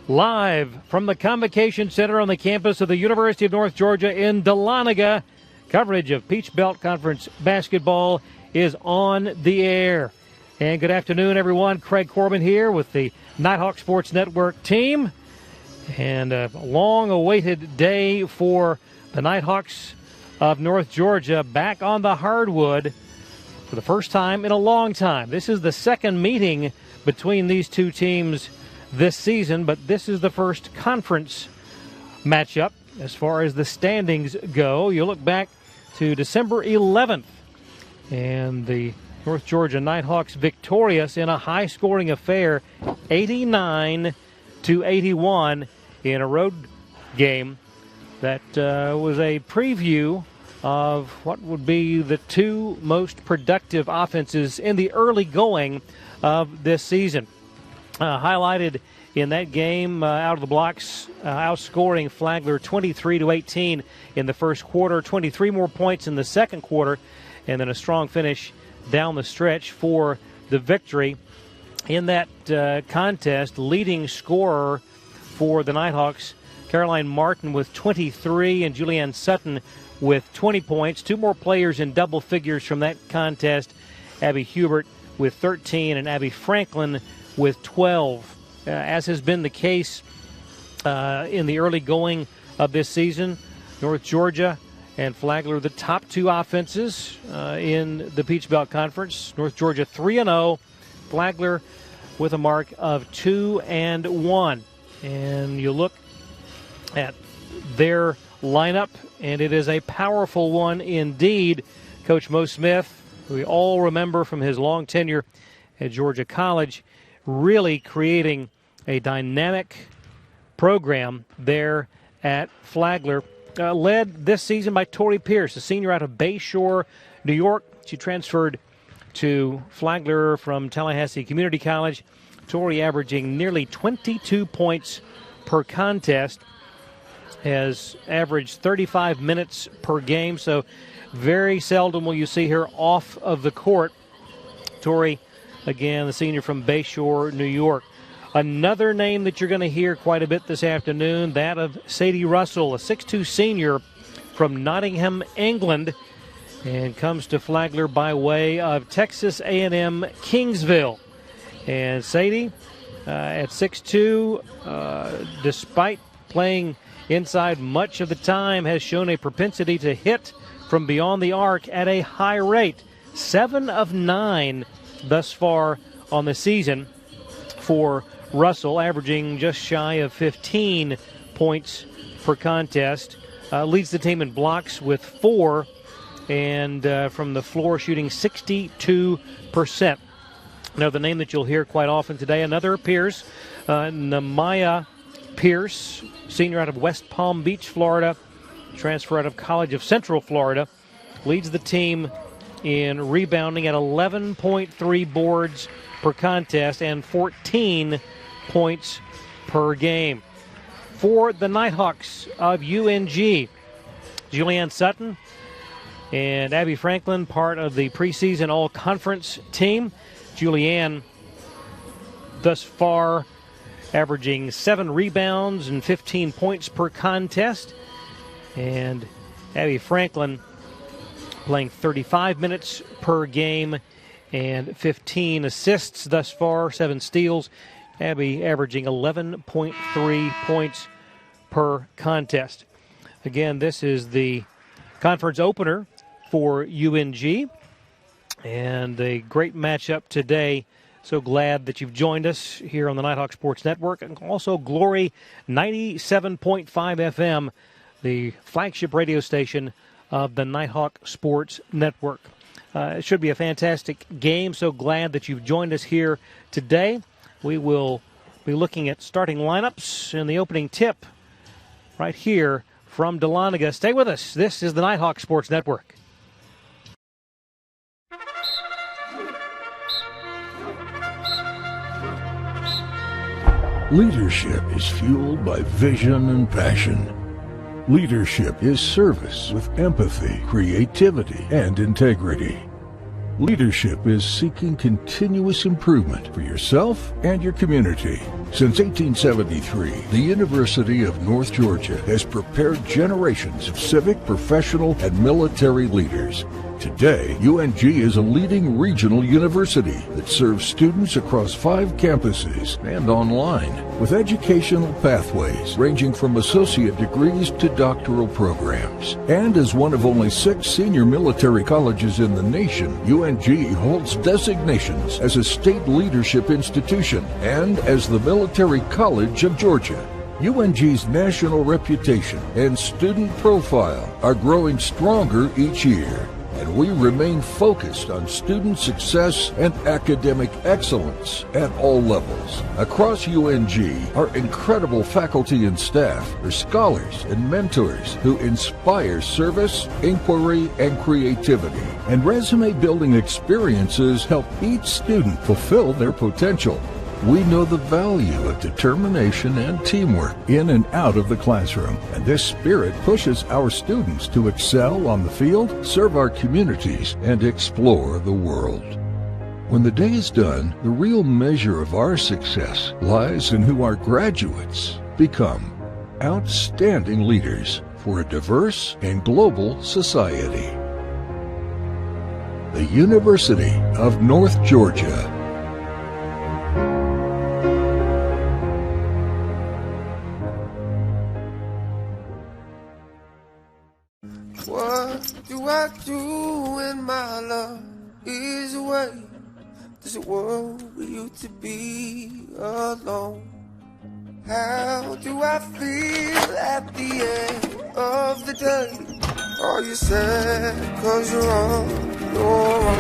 Live from the Convocation Center on the campus of the University of North Georgia in Dahlonega, coverage of Peach Belt Conference basketball is on the air. And good afternoon, everyone. Craig Corbin here with the Nighthawk Sports Network team. And a long-awaited day for the Nighthawks of North Georgia back on the hardwood for the first time in a long time. This is the second meeting between these two teams this season, but this is the first conference matchup as far as the standings go. You look back to December 11th, and the North Georgia Nighthawks victorious in a high-scoring affair, 89-81 in a road game that was a preview of what would be the two most productive offenses in the early going of this season. Highlighted in that game out of the blocks, outscoring Flagler 23-18 in the first quarter, 23 more points in the second quarter, and then a strong finish down the stretch for the victory. In that contest, leading scorer for the Nighthawks, Caroline Martin with 23 and Julianne Sutton with 20 points. Two more players in double figures from that contest, Abby Hubert with 13 and Abby Franklin with 12. As has been the case in the early going of this season, North Georgia and Flagler, the top two offenses in the Peach Belt Conference. North Georgia 3-0, Flagler with a mark of 2-1. And you look at their lineup, and it is a powerful one indeed. Coach Mo Smith, who we all remember from his long tenure at Georgia College, really creating a dynamic program there at Flagler. Led this season by Tori Pierce, a senior out of Bayshore, New York. She transferred to Flagler from Tallahassee Community College. Tori averaging nearly 22 points per contest, has averaged 35 minutes per game, so very seldom will you see her off of the court. Tori, again, the senior from Bayshore, New York. Another name that you're going to hear quite a bit this afternoon, that of Sadie Russell, a 6'2 senior from Nottingham, England, and comes to Flagler by way of Texas A&M Kingsville. And Sadie, at 6'2", despite playing inside much of the time, has shown a propensity to hit from beyond the arc at a high rate. 7 of 9 thus far on the season for Russell, averaging just shy of 15 points per contest. Leads the team in blocks with 4, and from the floor shooting 62%. Now, the name that you'll hear quite often today, another Pierce, Namaya Pierce, senior out of West Palm Beach, Florida, transfer out of College of Central Florida, leads the team in rebounding at 11.3 boards per contest and 14 points per game. For the Nighthawks of UNG, Julianne Sutton and Abby Franklin, part of the preseason all-conference team. Julianne thus far averaging 7 rebounds and 15 points per contest. And Abby Franklin playing 35 minutes per game and 15 assists thus far, 7 steals. Abby averaging 11.3 points per contest. Again, this is the conference opener for UNG, and a great matchup today. So glad that you've joined us here on the Nighthawk Sports Network, and also Glory 97.5 FM, the flagship radio station of the Nighthawk Sports Network. It should be a fantastic game. So glad that you've joined us here today. We will be looking at starting lineups in the opening tip right here from Dahlonega. Stay with us. This is the Nighthawk Sports Network. Leadership is fueled by vision and passion. Leadership is service with empathy, creativity, and integrity. Leadership is seeking continuous improvement for yourself and your community. Since 1873, the University of North Georgia has prepared generations of civic, professional, and military leaders. Today, UNG is a leading regional university that serves students across 5 campuses and online, with educational pathways ranging from associate degrees to doctoral programs. And as one of only 6 senior military colleges in the nation, UNG holds designations as a state leadership institution and as the Military College of Georgia. UNG's national reputation and student profile are growing stronger each year, and we remain focused on student success and academic excellence at all levels. Across UNG, our incredible faculty and staff are scholars and mentors who inspire service, inquiry, and creativity. And resume-building experiences help each student fulfill their potential. We know the value of determination and teamwork in and out of the classroom, and this spirit pushes our students to excel on the field, serve our communities, and explore the world. When the day is done, the real measure of our success lies in who our graduates become. Outstanding leaders for a diverse and global society. The University of North Georgia. What do I do when my love is away? Does it worry you to be alone? How do I feel at the end of the day? Are you sad cause you're on your own?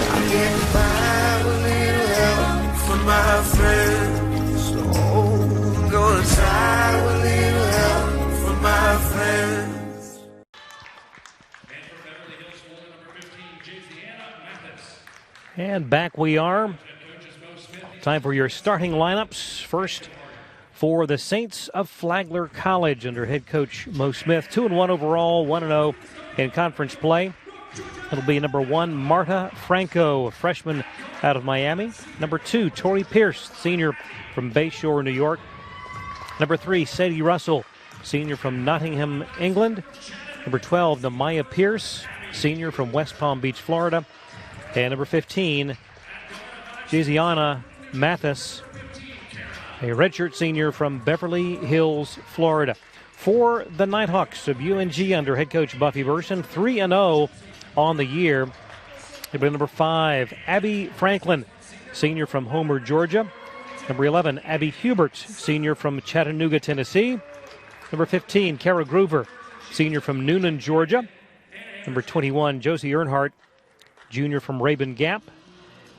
I get by with little help from my friends. So I'm gonna try with little help from my friends. And back we are. Time for your starting lineups. First, for the Saints of Flagler College under head coach Mo Smith. 2-1 overall, 1-0 in conference play. It'll be number 1, Marta Franco, a freshman out of Miami. Number 2, Tori Pierce, senior from Bayshore, New York. Number 3, Sadie Russell, senior from Nottingham, England. Number 12, Namaya Pierce, senior from West Palm Beach, Florida. And number 15, Jayziana Mathis, a redshirt senior from Beverly Hills, Florida. For the Nighthawks of UNG under head coach Buffy Burson, 3-0 on the year. It'll be number 5, Abby Franklin, senior from Homer, Georgia. Number 11, Abby Hubert, senior from Chattanooga, Tennessee. Number 15, Kara Groover, senior from Noonan, Georgia. Number 21, Josie Earnhardt, junior from Rabun Gap.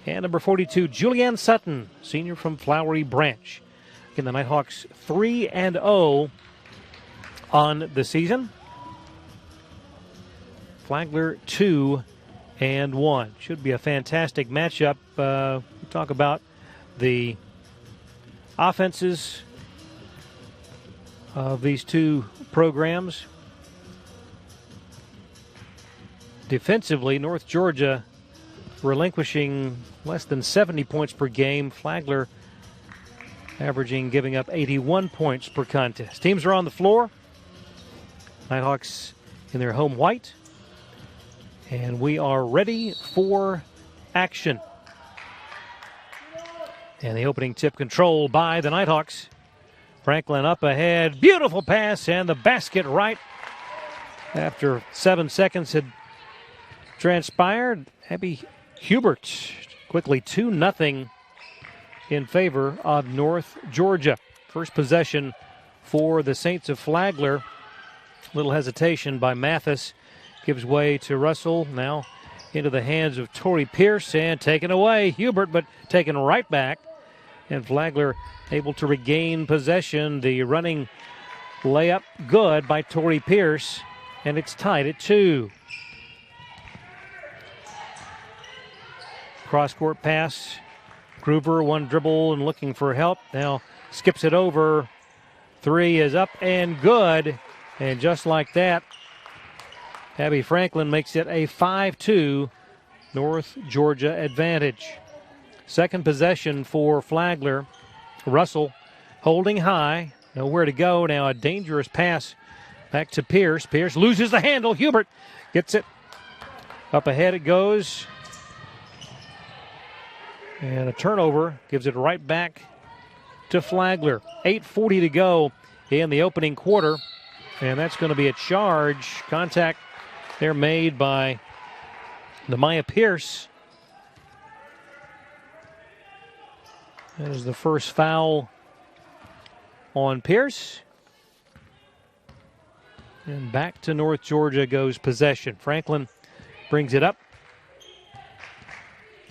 And number 42, Julianne Sutton, senior from Flowery Branch. Again, the Nighthawks 3-0 on the season. Flagler 2-1. Should be a fantastic matchup. We talk about the offenses of these two programs. Defensively, North Georgia relinquishing less than 70 points per game. Flagler averaging, giving up 81 points per contest. Teams are on the floor. Nighthawks in their home white. And we are ready for action. And the opening tip controlled by the Nighthawks. Franklin up ahead. Beautiful pass and the basket right after 7 seconds had transpired. Abby Hubert quickly 2-0 in favor of North Georgia. First possession for the Saints of Flagler. Little hesitation by Mathis. Gives way to Russell. Now into the hands of Tori Pierce and taken away. Hubert, but taken right back. And Flagler able to regain possession. The running layup good by Tori Pierce. And it's tied at 2. Cross-court pass. Groover, one dribble and looking for help. Now skips it over. 3 is up and good. And just like that, Abby Franklin makes it a 5-2 North Georgia advantage. Second possession for Flagler. Russell holding high. Nowhere to go. Now a dangerous pass back to Pierce. Pierce loses the handle. Hubert gets it. Up ahead it goes. And a turnover gives it right back to Flagler. 8:40 to go in the opening quarter. And that's going to be a charge. Contact there made by Nehemiah Pierce. That is the first foul on Pierce. And back to North Georgia goes possession. Franklin brings it up.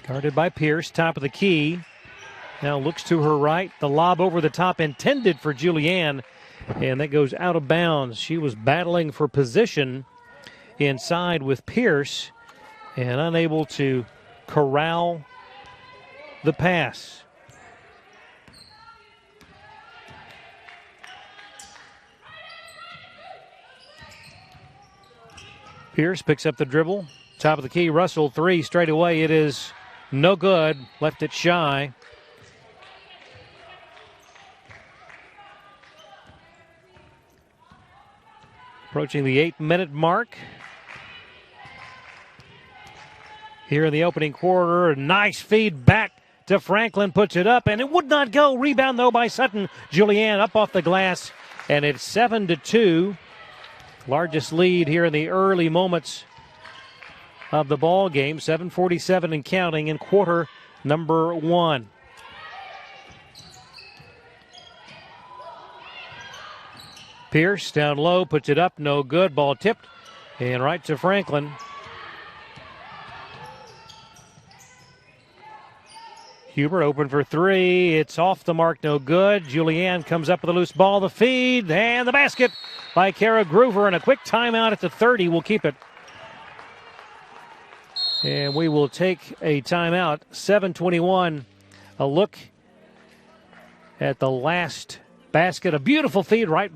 Guarded by Pierce, top of the key. Now looks to her right. The lob over the top intended for Julianne. And that goes out of bounds. She was battling for position inside with Pierce and unable to corral the pass. Pierce picks up the dribble. Top of the key, Russell, three straight away. It is no good. Left it shy. Approaching the 8-minute mark. Here in the opening quarter, a nice feed back to Franklin, puts it up, and it would not go. Rebound, though, by Sutton. Julianne up off the glass, and it's 7-2. Largest lead here in the early moments of the ball game. 7:47 and counting in quarter number one. Pierce down low, puts it up, no good. Ball tipped, and right to Franklin. Huber open for three. It's off the mark, no good. Julianne comes up with a loose ball. The feed and the basket by Kara Groover, and a quick timeout at the 30 will keep it. And we will take a timeout. 7:21. A look at the last basket. A beautiful feed right.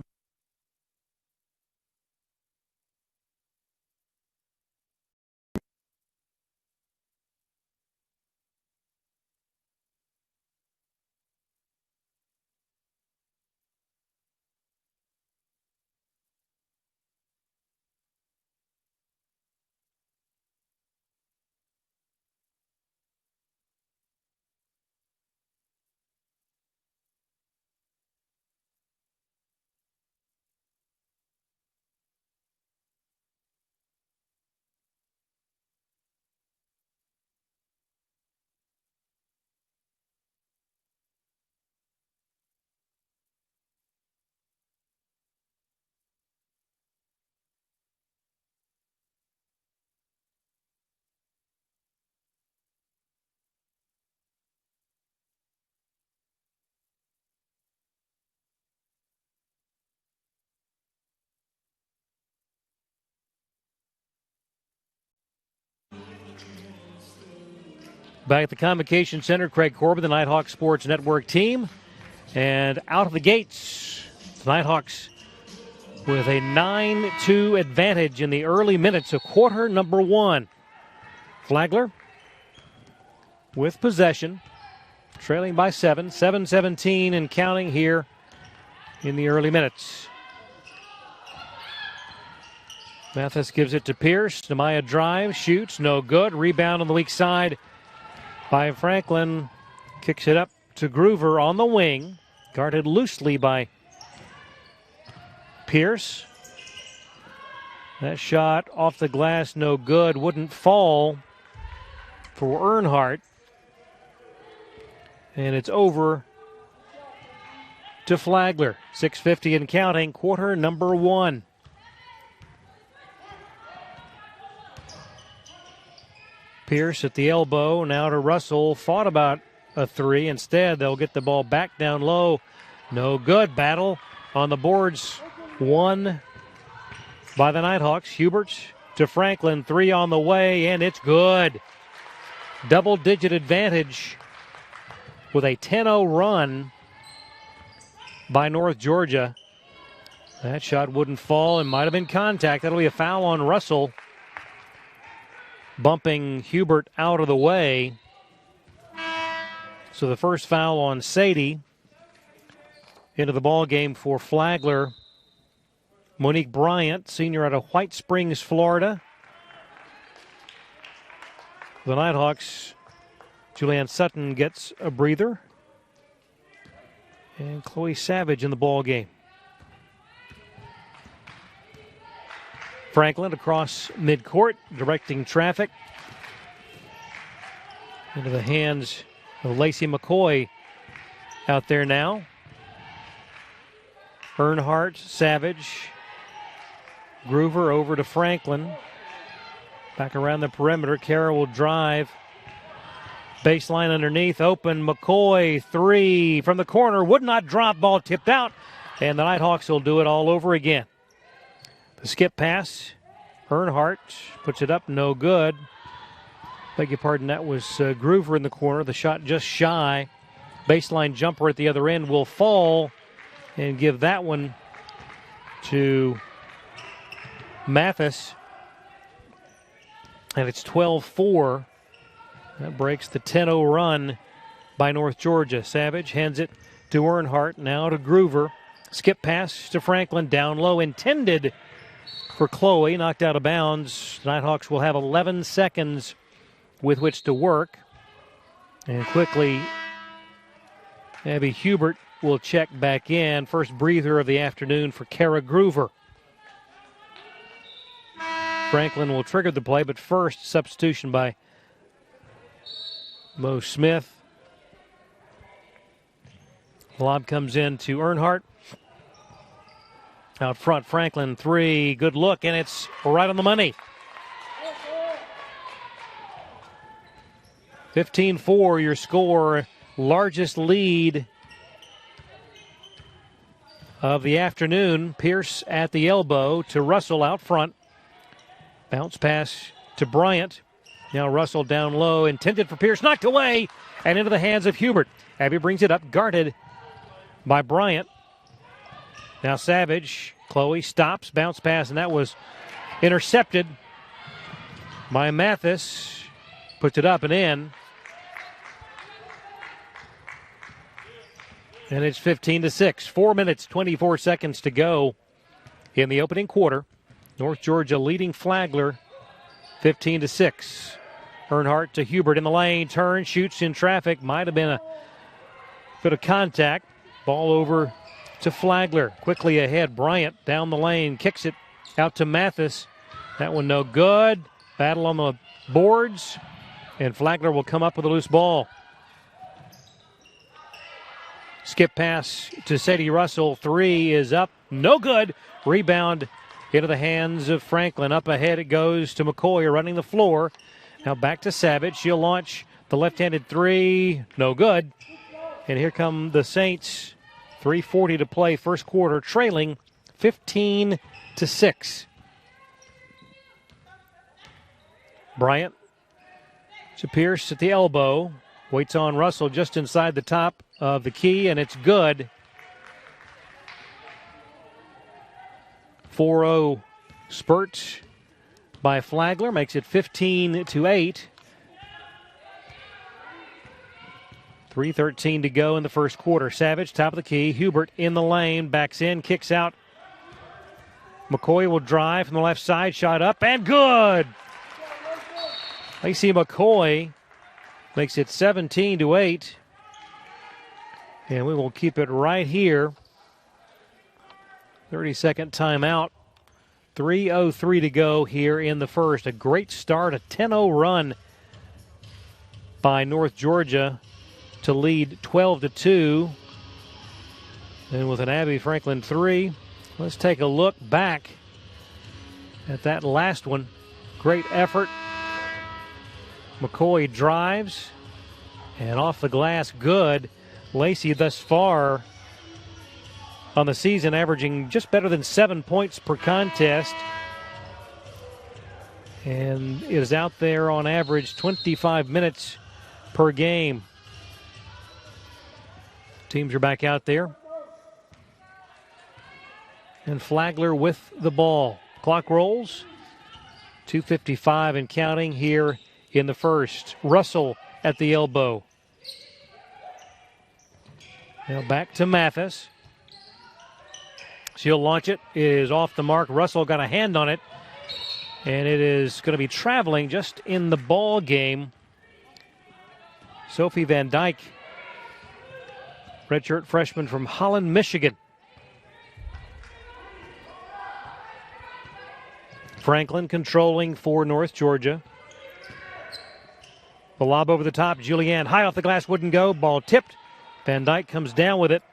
Back at the Convocation Center, Craig Corbin, the Nighthawks Sports Network team. And out of the gates, the Nighthawks with a 9-2 advantage in the early minutes of quarter number one. Flagler with possession, trailing by 7, 7-17 and counting here in the early minutes. Mathis gives it to Pierce. Nehemiah drives, shoots, no good. Rebound on the weak side by Franklin. Kicks it up to Groover on the wing. Guarded loosely by Pierce. That shot off the glass, no good. Wouldn't fall for Earnhardt. And it's over to Flagler. 6:50 and counting, quarter number one. Pierce at the elbow, now to Russell. Fought about a three. Instead, they'll get the ball back down low. No good. Battle on the boards. Won by the Nighthawks. Hubert to Franklin. Three on the way, and it's good. Double-digit advantage with a 10-0 run by North Georgia. That shot wouldn't fall and might have been contact. That'll be a foul on Russell. bumping Hubert out of the way. So the first foul on Sadie. Into the ball game for Flagler. Monique Bryant, senior out of White Springs, Florida. The Nighthawks, Julianne Sutton gets a breather. And Chloe Savage in the ball game. Franklin across midcourt, directing traffic. Into the hands of Lacey McCoy out there now. Earnhardt, Savage, Groover over to Franklin. Back around the perimeter. Kara will drive. Baseline underneath, open. McCoy, three from the corner. Would not drop. Ball tipped out. And the Nighthawks will do it all over again. The skip pass. Earnhardt puts it up. No good. Beg your pardon, that was Groover in the corner. The shot just shy. Baseline jumper at the other end will fall and give that one to Mathis. And it's 12-4. That breaks the 10-0 run by North Georgia. Savage hands it to Earnhardt, now to Groover. Skip pass to Franklin, down low, intended for Chloe, knocked out of bounds. The Nighthawks will have 11 seconds with which to work. And quickly, Abby Hubert will check back in. First breather of the afternoon for Kara Groover. Franklin will trigger the play, but first substitution by Mo Smith. Lob comes in to Earnhardt. Out front, Franklin, three. Good look, and it's right on the money. 15-4, your score. Largest lead of the afternoon. Pierce at the elbow to Russell out front. Bounce pass to Bryant. Now Russell down low, intended for Pierce, knocked away, and into the hands of Hubert. Abby brings it up, guarded by Bryant. Now Savage, Chloe stops, bounce pass, and that was intercepted by Mathis. Puts it up and in. And it's 15-6. 4 minutes, 24 seconds to go in the opening quarter. North Georgia leading Flagler 15-6. Earnhardt to Hubert in the lane. Turn, shoots in traffic. Might have been a bit of contact. Ball over to Flagler. Quickly ahead. Bryant down the lane. Kicks it out to Mathis. That one no good. Battle on the boards. And Flagler will come up with a loose ball. Skip pass to Sadie Russell. Three is up. No good. Rebound into the hands of Franklin. Up ahead it goes to McCoy running the floor. Now back to Savage. She'll launch the left-handed three. No good. And here come the Saints. 3:40 to play, first quarter, trailing 15-6. Bryant to Pierce at the elbow. Waits on Russell just inside the top of the key, and it's good. 4-0 spurt by Flagler makes it 15-8. 3:13 to go in the first quarter. Savage, top of the key. Hubert in the lane, backs in, kicks out. McCoy will drive from the left side, shot up, and good! Lacey McCoy makes it 17-8. And we will keep it right here. 30-second timeout. 3:03 to go here in the first. A great start, a 10-0 run by North Georgia to lead 12-2. And with an Abby Franklin three, let's take a look back at that last one. Great effort. McCoy drives, and off the glass, good. Lacey thus far on the season averaging just better than 7 points per contest, and is out there on average 25 minutes per game. Teams are back out there. And Flagler with the ball. Clock rolls. 2:55 and counting here in the first. Russell at the elbow. Now back to Mathis. She'll launch it. It is off the mark. Russell got a hand on it. And it is going to be traveling just in the ball game. Sophie Van Dyke, redshirt freshman from Holland, Michigan. Franklin controlling for North Georgia. The lob over the top. Julianne high off the glass, wouldn't go. Ball tipped. Van Dyke comes down with it.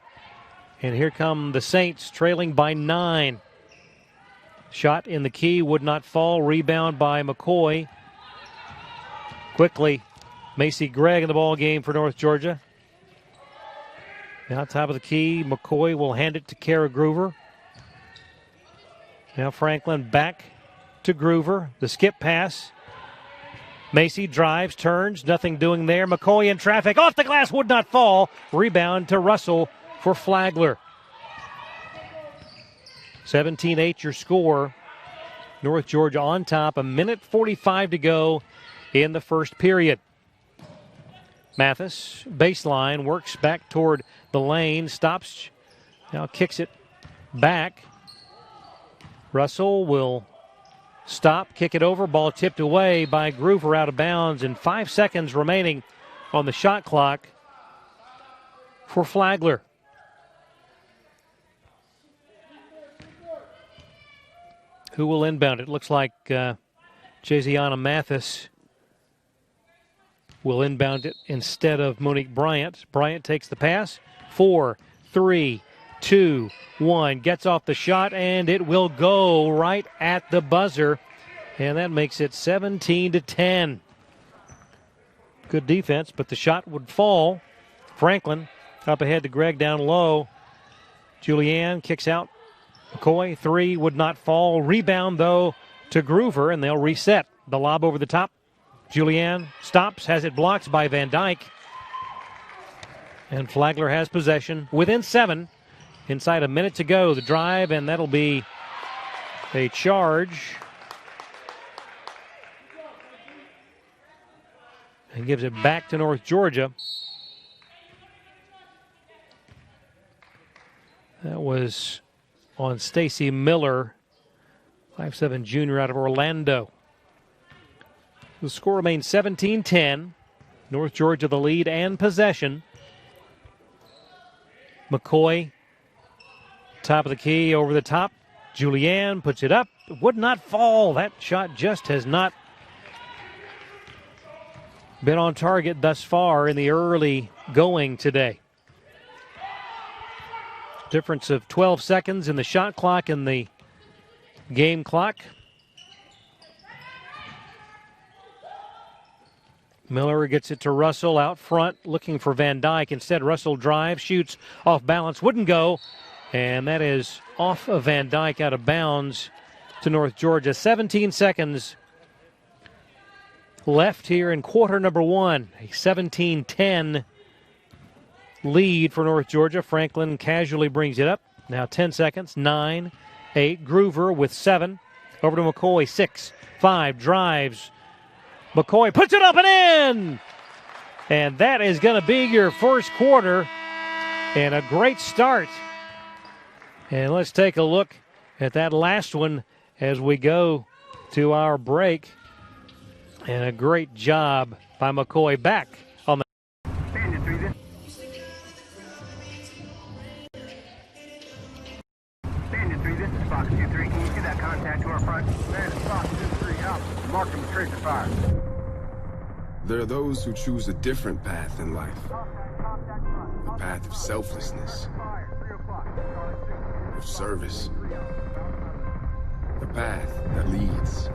And here come the Saints trailing by 9. Shot in the key, would not fall. Rebound by McCoy. Quickly, Macy Gregg in the ball game for North Georgia. Now top of the key, McCoy will hand it to Kara Groover. Now Franklin back to Groover. The skip pass. Macy drives, turns, nothing doing there. McCoy in traffic, off the glass, would not fall. Rebound to Russell for Flagler. 17-8 your score. North Georgia on top. 1:45 to go in the first period. Mathis, baseline, works back toward the lane, stops, now kicks it back. Russell will stop, kick it over, ball tipped away by Groover out of bounds, and 5 seconds remaining on the shot clock for Flagler. Who will inbound it? Looks like Jaziana Mathis will inbound it instead of Monique Bryant. Bryant takes the pass. 4, 3, 2, 1. Gets off the shot, and it will go right at the buzzer. And that makes it 17-10. Good defense, but the shot would fall. Franklin up ahead to Gregg down low. Julianne kicks out. McCoy, 3, would not fall. Rebound, though, to Groover, and they'll reset. The lob over the top. Julianne stops, has it blocked by Van Dyke. And Flagler has possession within 7. Inside a minute to go, the drive, and that'll be a charge. And gives it back to North Georgia. That was on Stacy Miller, 5'7" junior out of Orlando. The score remains 17-10. North Georgia the lead and possession. McCoy, top of the key, over the top. Julianne puts it up. Would not fall. That shot just has not been on target thus far in the early going today. Difference of 12 seconds in the shot clock and the game clock. Miller gets it to Russell out front, looking for Van Dyke. Instead, Russell drives, shoots off balance, wouldn't go. And that is off of Van Dyke, out of bounds to North Georgia. 17 seconds left here in quarter number 1. A 17-10 lead for North Georgia. Franklin casually brings it up. Now 10 seconds. 9, 8. Groover with 7. Over to McCoy. 6, 5. Drives. McCoy puts it up and in! And that is going to be your first quarter. And a great start. And let's take a look at that last one as we go to our break. And a great job by McCoy back on the... Bandit 3, this is Fox 2-3. Can you see that contact to our front? Man, it's Fox 2-3 out. Mark him with tracer fire. There are those who choose a different path in life. The path of selflessness, of service. The path that leads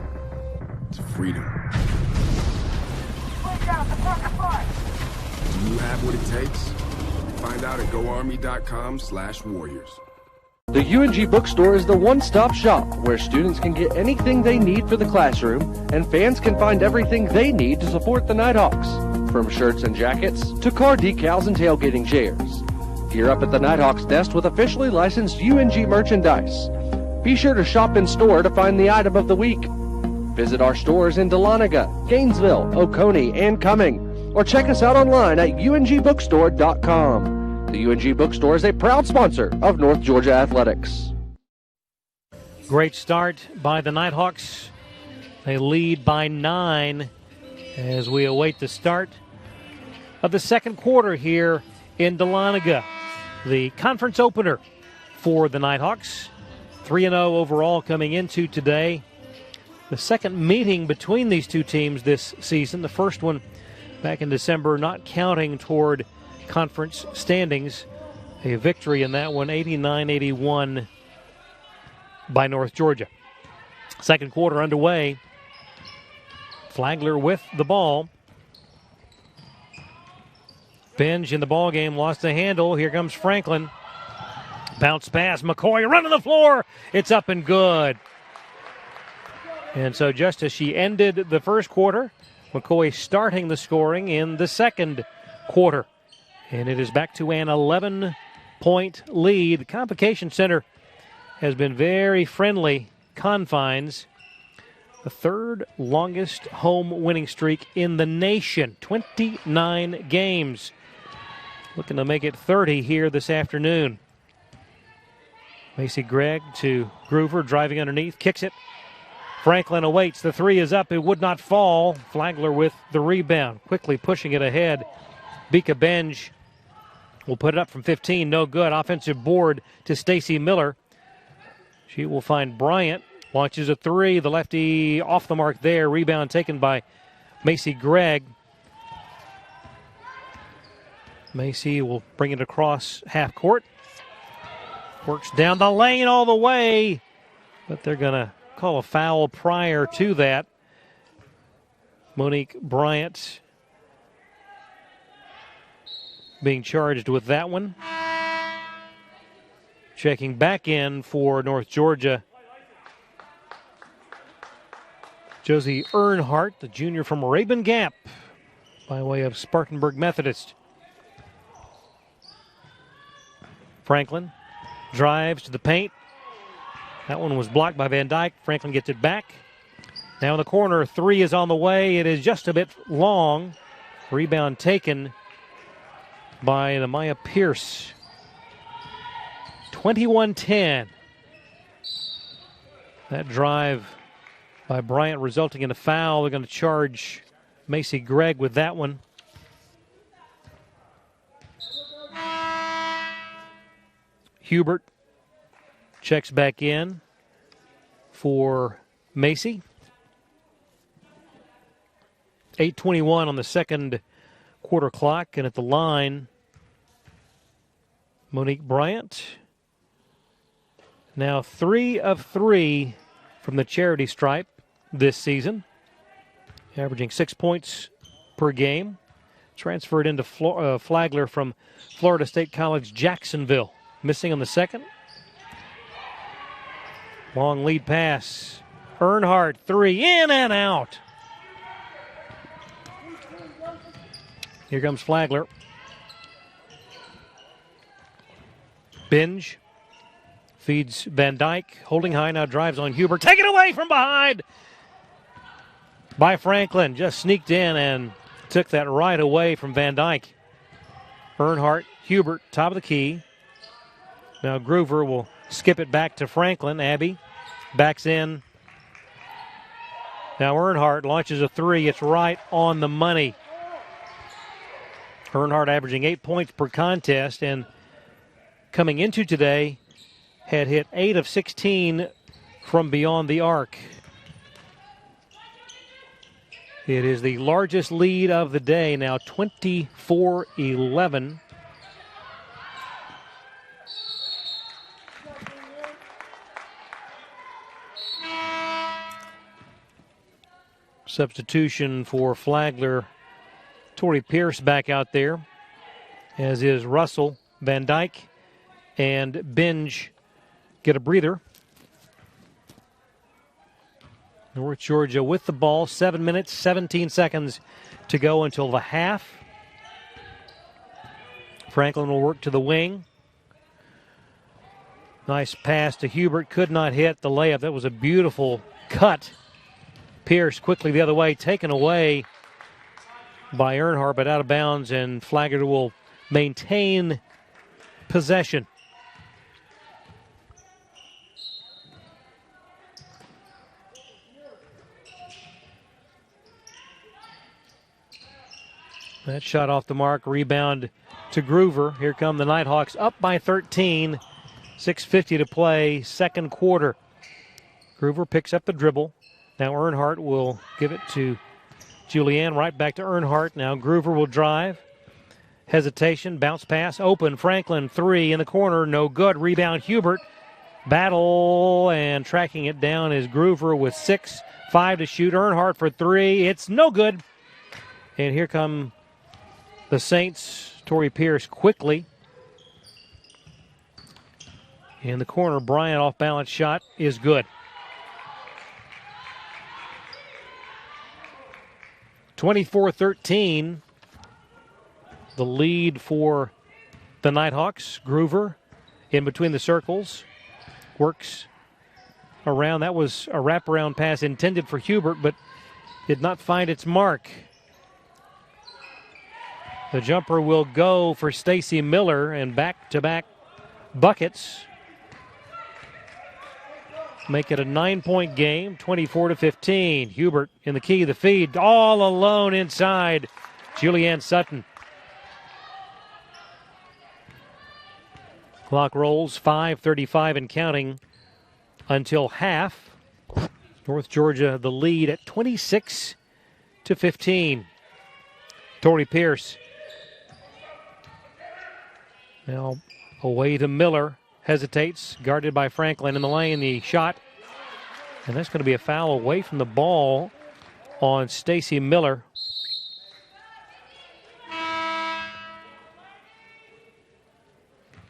to freedom. Do you have what it takes? Find out at goarmy.com/warriors. The UNG Bookstore is the one-stop shop where students can get anything they need for the classroom and fans can find everything they need to support the Nighthawks, from shirts and jackets to car decals and tailgating chairs. Gear up at the Nighthawks desk with officially licensed UNG merchandise. Be sure to shop in store to find the item of the week. Visit our stores in Dahlonega, Gainesville, Oconee, and Cumming, or check us out online at ungbookstore.com. The UNG Bookstore is a proud sponsor of North Georgia Athletics. Great start by the Nighthawks. They lead by 9 as we await the start of the second quarter here in Dahlonega. The conference opener for the Nighthawks. 3-0 overall coming into today. The second meeting between these two teams this season. The first one back in December, not counting toward conference standings. A victory in that one, 89-81 by North Georgia. Second quarter underway. Flagler with the ball. Binge in the ball game, lost the handle. Here comes Franklin. Bounce pass, McCoy running the floor. It's up and good. And so just as she ended the first quarter, McCoy starting the scoring in the second quarter. And it is back to an 11-point lead. The Convocation Center has been very friendly confines. The third longest home winning streak in the nation. 29 games. Looking to make it 30 here this afternoon. Macy Gregg to Groover, driving underneath, kicks it. Franklin awaits. The three is up. It would not fall. Flagler with the rebound, quickly pushing it ahead. Bika Benj will put it up from 15. No good. Offensive board to Stacy Miller. She will find Bryant. Launches a three. The lefty off the mark there. Rebound taken by Macy Gregg. Macy will bring it across half court. Works down the lane all the way. But they're going to call a foul prior to that. Monique Bryant being charged with that one. Checking back in for North Georgia, Josie Earnhardt, the junior from Rabun Gap, by way of Spartanburg Methodist. Franklin drives to the paint. That one was blocked by Van Dyke. Franklin gets it back. Now in the corner, three is on the way. It is just a bit long. Rebound taken by Amaya Pierce. 21-10. That drive by Bryant resulting in a foul. They're going to charge Macy Gregg with that one. Hubert checks back in for Macy. 8:21 on the second quarter clock, and at the line, Monique Bryant. Now 3 of 3 from the charity stripe this season, averaging 6 points per game. Transferred into Flagler from Florida State College, Jacksonville. Missing on the second. Long lead pass. Earnhardt, three, in and out. Here comes Flagler. Binge feeds Van Dyke. Holding high, now drives on Hubert. Taken away from behind by Franklin. Just sneaked in and took that right away from Van Dyke. Earnhardt, Hubert, top of the key. Now Groover will skip it back to Franklin. Abby backs in. Now Earnhardt launches a three. It's right on the money. Earnhardt averaging 8 points per contest, and coming into today had hit 8 of 16 from beyond the arc. It is the largest lead of the day now, 24-11. Substitution for Flagler. Tori Pierce back out there, as is Russell. Van Dyke and Binge get a breather. North Georgia with the ball. 7 minutes, 17 seconds to go until the half. Franklin will work to the wing. Nice pass to Hubert. Could not hit the layup. That was a beautiful cut Pierce quickly the other way, taken away by Earnhardt, but out of bounds, and Flagler will maintain possession. That shot off the mark, rebound to Groover. Here come the Nighthawks up by 13, 6:50 to play, second quarter. Groover picks up the dribble. Now Earnhardt will give it to Julianne, right back to Earnhardt. Now Groover will drive. Hesitation, bounce pass, open. Franklin, three in the corner, no good. Rebound, Hubert. Battle, and tracking it down is Groover with 6-5 to shoot. Earnhardt for three. It's no good. And here come the Saints. Torrey Pierce quickly. In the corner, Bryant off balance shot is good. 24-13. The lead for the Nighthawks. Groover in between the circles. Works around. That was a wraparound pass intended for Hubert, but did not find its mark. The jumper will go for Stacy Miller, and back-to-back buckets make it a 9-point game, 24-15. Hubert in the key, the feed, all alone inside. Julianne Sutton. Clock rolls, 5:35 and counting until half. North Georgia the lead at 26-15. Torrey Pierce. Now away to Miller. Hesitates, guarded by Franklin in the lane. The shot, and that's going to be a foul away from the ball on Stacy Miller.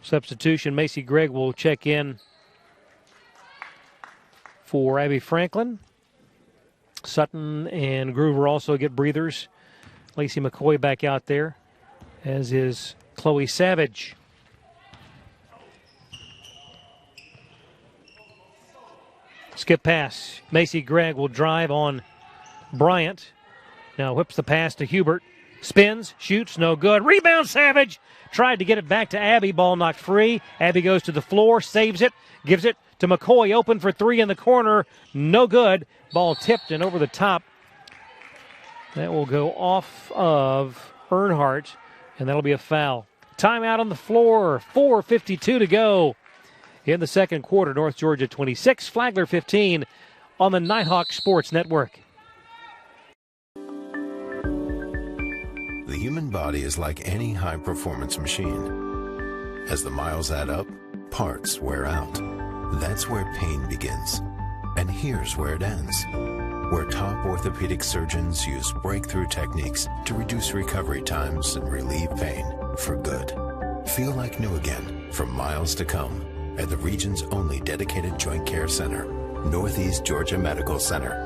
Substitution, Macy Gregg will check in for Abby Franklin. Sutton and Groover also get breathers. Lacey McCoy back out there, as is Chloe Savage. Skip pass. Macy Gregg will drive on Bryant. Now whips the pass to Hubert. Spins, shoots, no good. Rebound, Savage. Tried to get it back to Abby. Ball knocked free. Abby goes to the floor, saves it, gives it to McCoy. Open for three in the corner. No good. Ball tipped and over the top. That will go off of Earnhardt, and that'll be a foul. Timeout on the floor. 4:52 to go in the second quarter. North Georgia 26, Flagler 15 on the Nighthawk Sports Network. The human body is like any high-performance machine. As the miles add up, parts wear out. That's where pain begins. And here's where it ends. Where top orthopedic surgeons use breakthrough techniques to reduce recovery times and relieve pain for good. Feel like new again for miles to come at the region's only dedicated joint care center, Northeast Georgia Medical Center.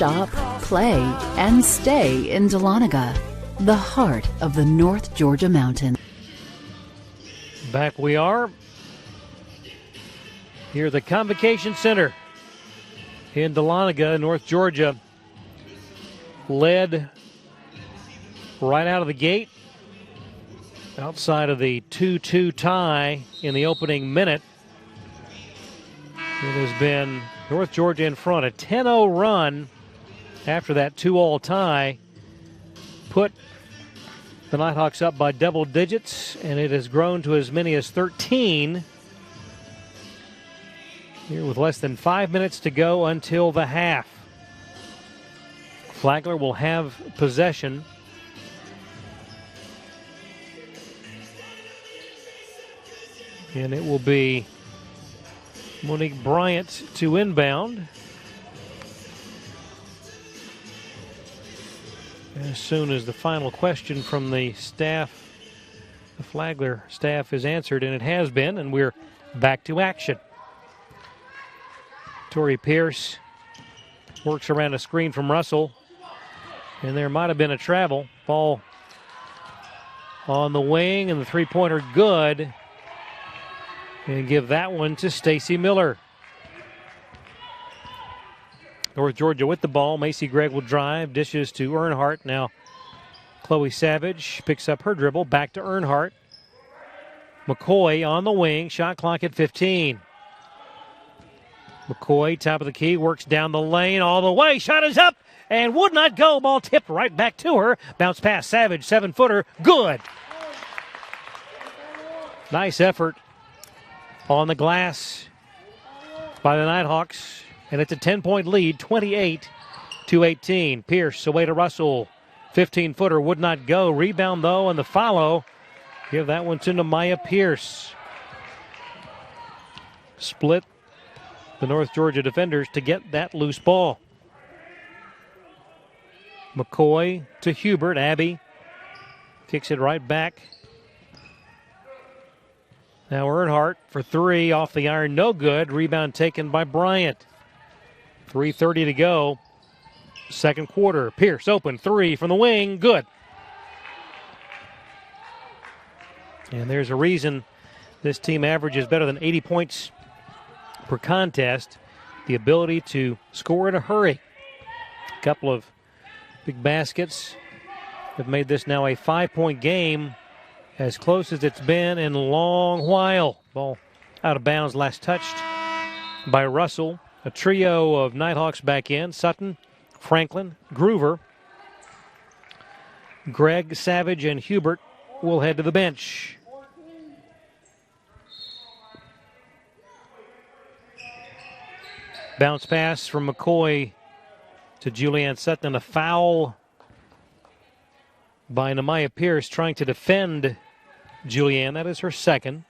Shop, play, and stay in Dahlonega, the heart of the North Georgia Mountain. Back we are here at the Convocation Center in Dahlonega, North Georgia. Led right out of the gate, outside of the 2-2 tie in the opening minute. It has been North Georgia in front, a 10-0 run after that 2-all tie put the Nighthawks up by double digits, and it has grown to as many as 13 here with less than 5 minutes to go until the half. Flagler will have possession. And it will be Monique Bryant to inbound. As soon as the final question from the staff, the Flagler staff, is answered, and it has been, and we're back to action. Tori Pierce works around a screen from Russell, and there might have been a travel. Ball on the wing, and the three-pointer good. And give that one to Stacy Miller. North Georgia with the ball. Macy Gregg will drive, dishes to Earnhardt. Now Chloe Savage picks up her dribble, back to Earnhardt. McCoy on the wing, shot clock at 15. McCoy, top of the key, works down the lane all the way. Shot is up and would not go. Ball tipped right back to her. Bounce pass, Savage, 7-footer, good. Nice effort on the glass by the Nighthawks. And it's a 10-point lead, 28-18. Pierce away to Russell. 15-footer would not go. Rebound, though, and the follow. Give that one to Namaya Pierce. Split the North Georgia defenders to get that loose ball. McCoy to Hubert. Abby kicks it right back. Now Earnhardt for three off the iron, no good. Rebound taken by Bryant. 3:30 to go. Second quarter. Pierce open, three from the wing, good. And there's a reason this team averages better than 80 points per contest. The ability to score in a hurry. A couple of big baskets have made this now a 5-point game, as close as it's been in a long while. Ball out of bounds, last touched by Russell. A trio of Nighthawks back in. Sutton, Franklin, Groover. Gregg, Savage, and Hubert will head to the bench. Bounce pass from McCoy to Julianne Sutton. A foul by Namaya Pierce trying to defend Julianne. That is her second.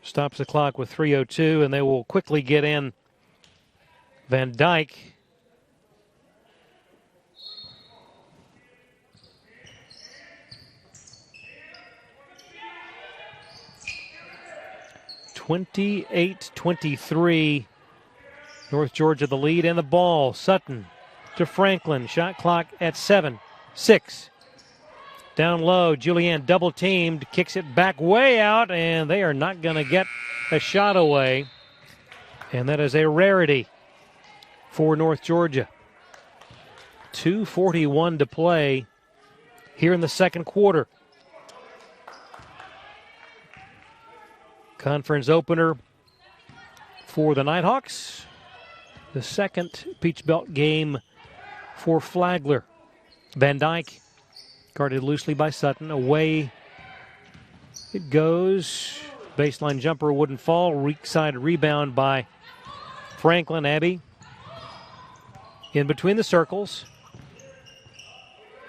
Stops the clock with 3:02, and they will quickly get in Van Dyke. (28-23). North Georgia the lead and the ball. Sutton to Franklin. Shot clock at 7. 6. Down low, Julianne double teamed, kicks it back way out, and they are not going to get a shot away. And that is a rarity for North Georgia. 2:41 to play here in the second quarter. Conference opener for the Nighthawks. The second Peach Belt game for Flagler. Van Dyke guarded loosely by Sutton. Away it goes. Baseline jumper wouldn't fall. Weak side rebound by Franklin. Abbey in between the circles.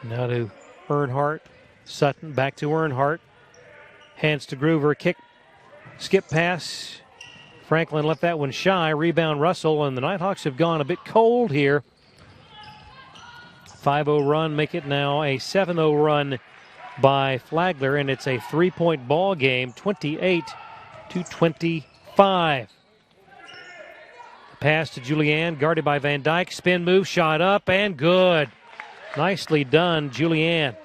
Now to Earnhardt. Sutton back to Earnhardt. Hands to Groover. Kick. Skip pass. Franklin left that one shy. Rebound Russell, and the Nighthawks have gone a bit cold here. 5-0 run, make it now a 7-0 run by Flagler, and it's a 3-point ball game, 28-25. Pass to Julianne, guarded by Van Dyke. Spin move, shot up, and good. Nicely done, Julianne.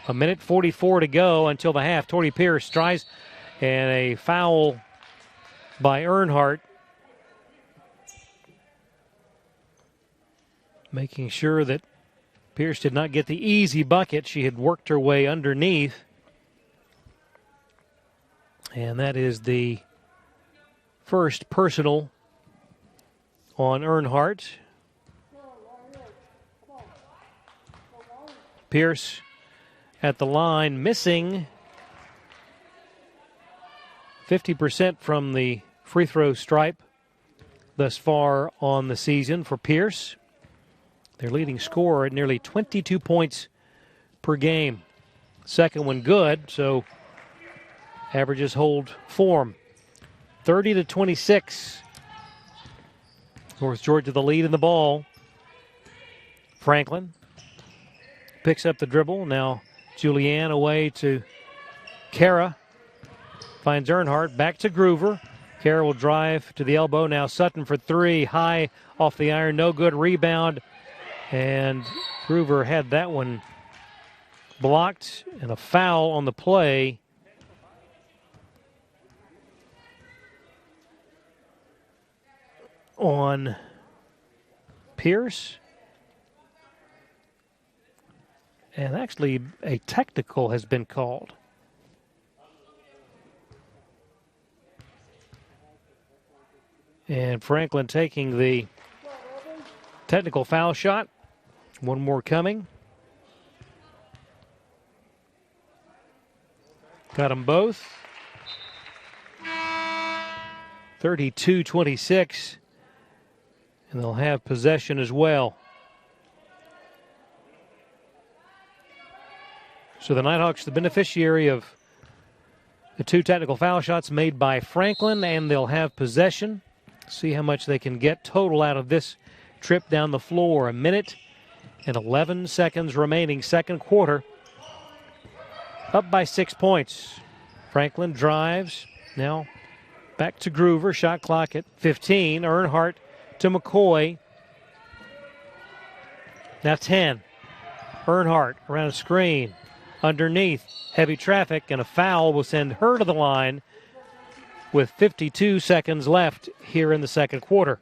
1:44 to go until the half. Tori Pierce tries, and a foul by Earnhardt. Making sure that Pierce did not get the easy bucket. She had worked her way underneath. And that is the first personal on Earnhardt. Pierce at the line, missing 50% from the free throw stripe thus far on the season for Pierce. Their leading scorer at nearly 22 points per game. Second one good, so averages hold form. 30-26. North Georgia the lead in the ball. Franklin picks up the dribble. Now Julianne away to Kara. Finds Earnhardt. Back to Groover. Kara will drive to the elbow. Now Sutton for three. High off the iron. No good. Rebound. And Groover had that one blocked, and a foul on the play. On Pierce. And actually, a technical has been called. And Franklin taking the technical foul shot. One more coming. Got them both. 32-26. And they'll have possession as well. So the Nighthawks, the beneficiary of the two technical foul shots made by Franklin, and they'll have possession. See how much they can get total out of this trip down the floor. 1 minute and 11 seconds remaining, second quarter. Up by 6 points. Franklin drives. Now back to Groover. Shot clock at 15. Earnhardt to McCoy. Now 10. Earnhardt around a screen. Underneath. Heavy traffic, and a foul will send her to the line with 52 seconds left here in the second quarter.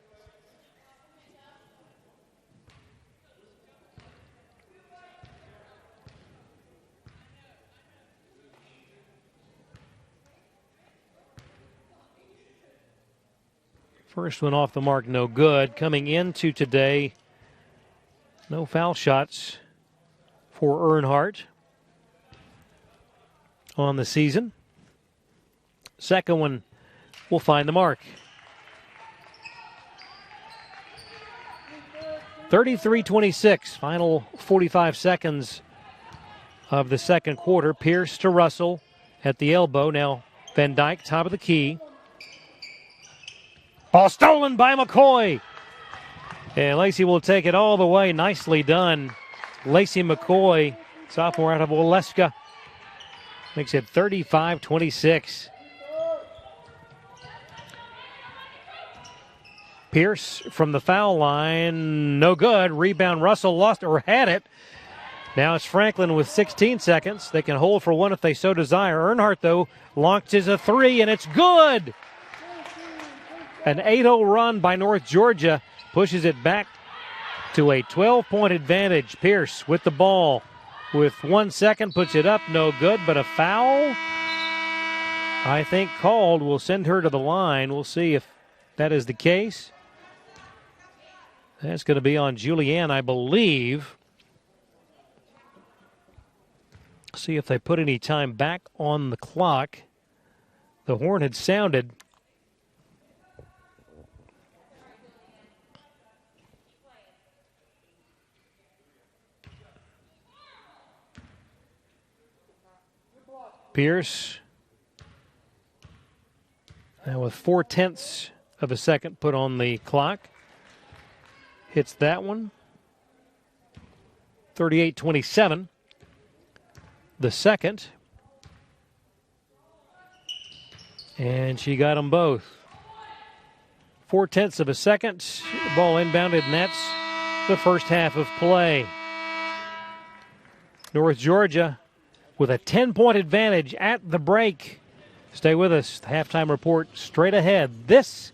First one off the mark, no good. Coming into today, no foul shots for Earnhardt on the season. Second one will find the mark. 33-26, final 45 seconds of the second quarter. Pierce to Russell at the elbow. Now Van Dyke, top of the key. Ball stolen by McCoy. And Lacey will take it all the way. Nicely done. Lacey McCoy, sophomore out of Waleska, makes it 35-26. Pierce from the foul line, no good. Rebound, Russell lost or had it. Now it's Franklin with 16 seconds. They can hold for one if they so desire. Earnhardt, though, launches a three, and it's good. An 8-0 run by North Georgia pushes it back to a 12-point advantage. Pierce with the ball with 1 second, puts it up, no good, but a foul, I think, called, will send her to the line. We'll see if that is the case. That's going to be on Julianne, I believe. See if they put any time back on the clock. The horn had sounded. Pierce, now with 0.4 of a second put on the clock, hits that one. 38-27. The second. And she got them both. 0.4 of a second. Ball inbounded, and that's the first half of play. North Georgia with a 10-point advantage at the break. Stay with us. The halftime report straight ahead. This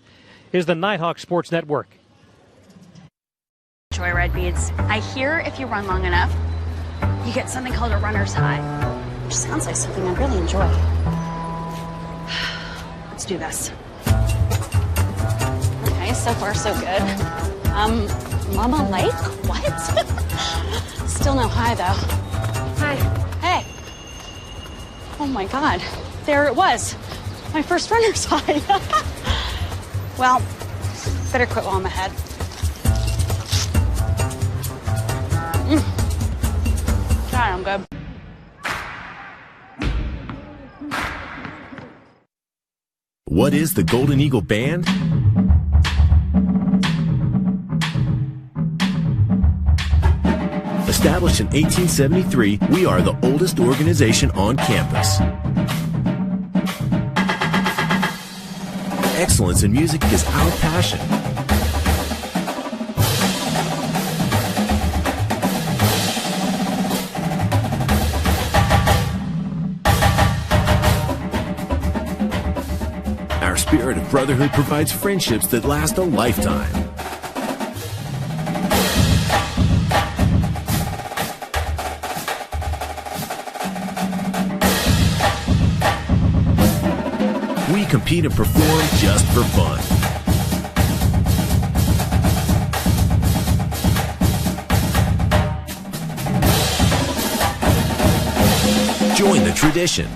is the Nighthawk Sports Network. Joyride beads. I hear if you run long enough, you get something called a runner's high, which sounds like something I really enjoy. Let's do this. Okay, so far so good. Mama Lake? What? Still no high though. Hi. Hey. Oh my God, there it was. My first runner's high. Well, better quit while I'm ahead. God, I'm good. What is the Golden Eagle Band? Established in 1873, we are the oldest organization on campus. Excellence in music is our passion. Our spirit of brotherhood provides friendships that last a lifetime. We compete and perform just for fun. Join the tradition.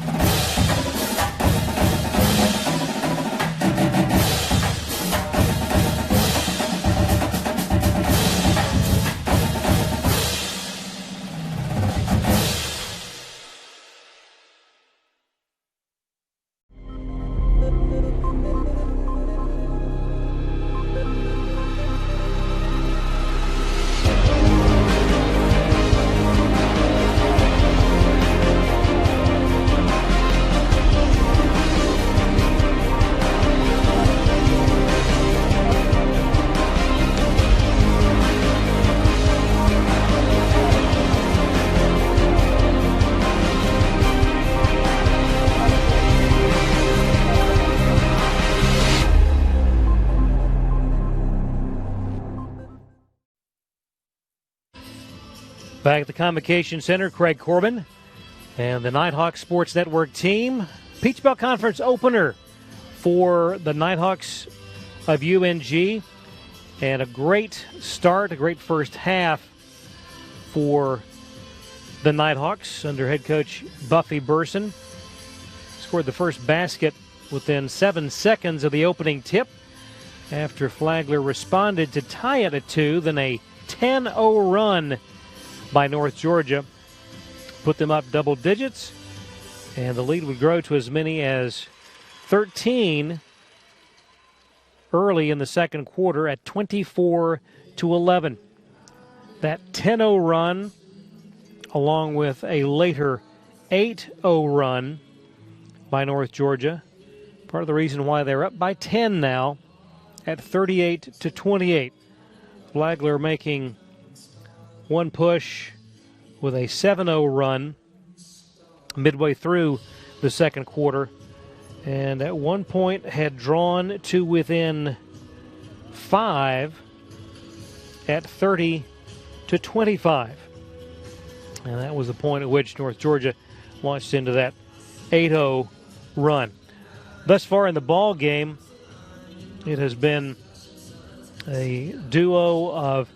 Back at the Convocation Center, Craig Corbin and the Nighthawks Sports Network team. Peach Belt Conference opener for the Nighthawks of UNG. And a great start, a great first half for the Nighthawks under head coach Buffy Burson. Scored the first basket within 7 seconds of the opening tip after Flagler responded to tie it at 2. Then a 10-0 run by North Georgia put them up double digits, and the lead would grow to as many as 13 early in the second quarter at 24-11. That 10-0 run, along with a later 8-0 run by North Georgia, part of the reason why they're up by 10 now at 38-28. Flagler making one push with a 7-0 run midway through the second quarter, and at one point had drawn to within 5 at 30-25. And that was the point at which North Georgia launched into that 8-0 run. Thus far in the ball game, it has been a duo of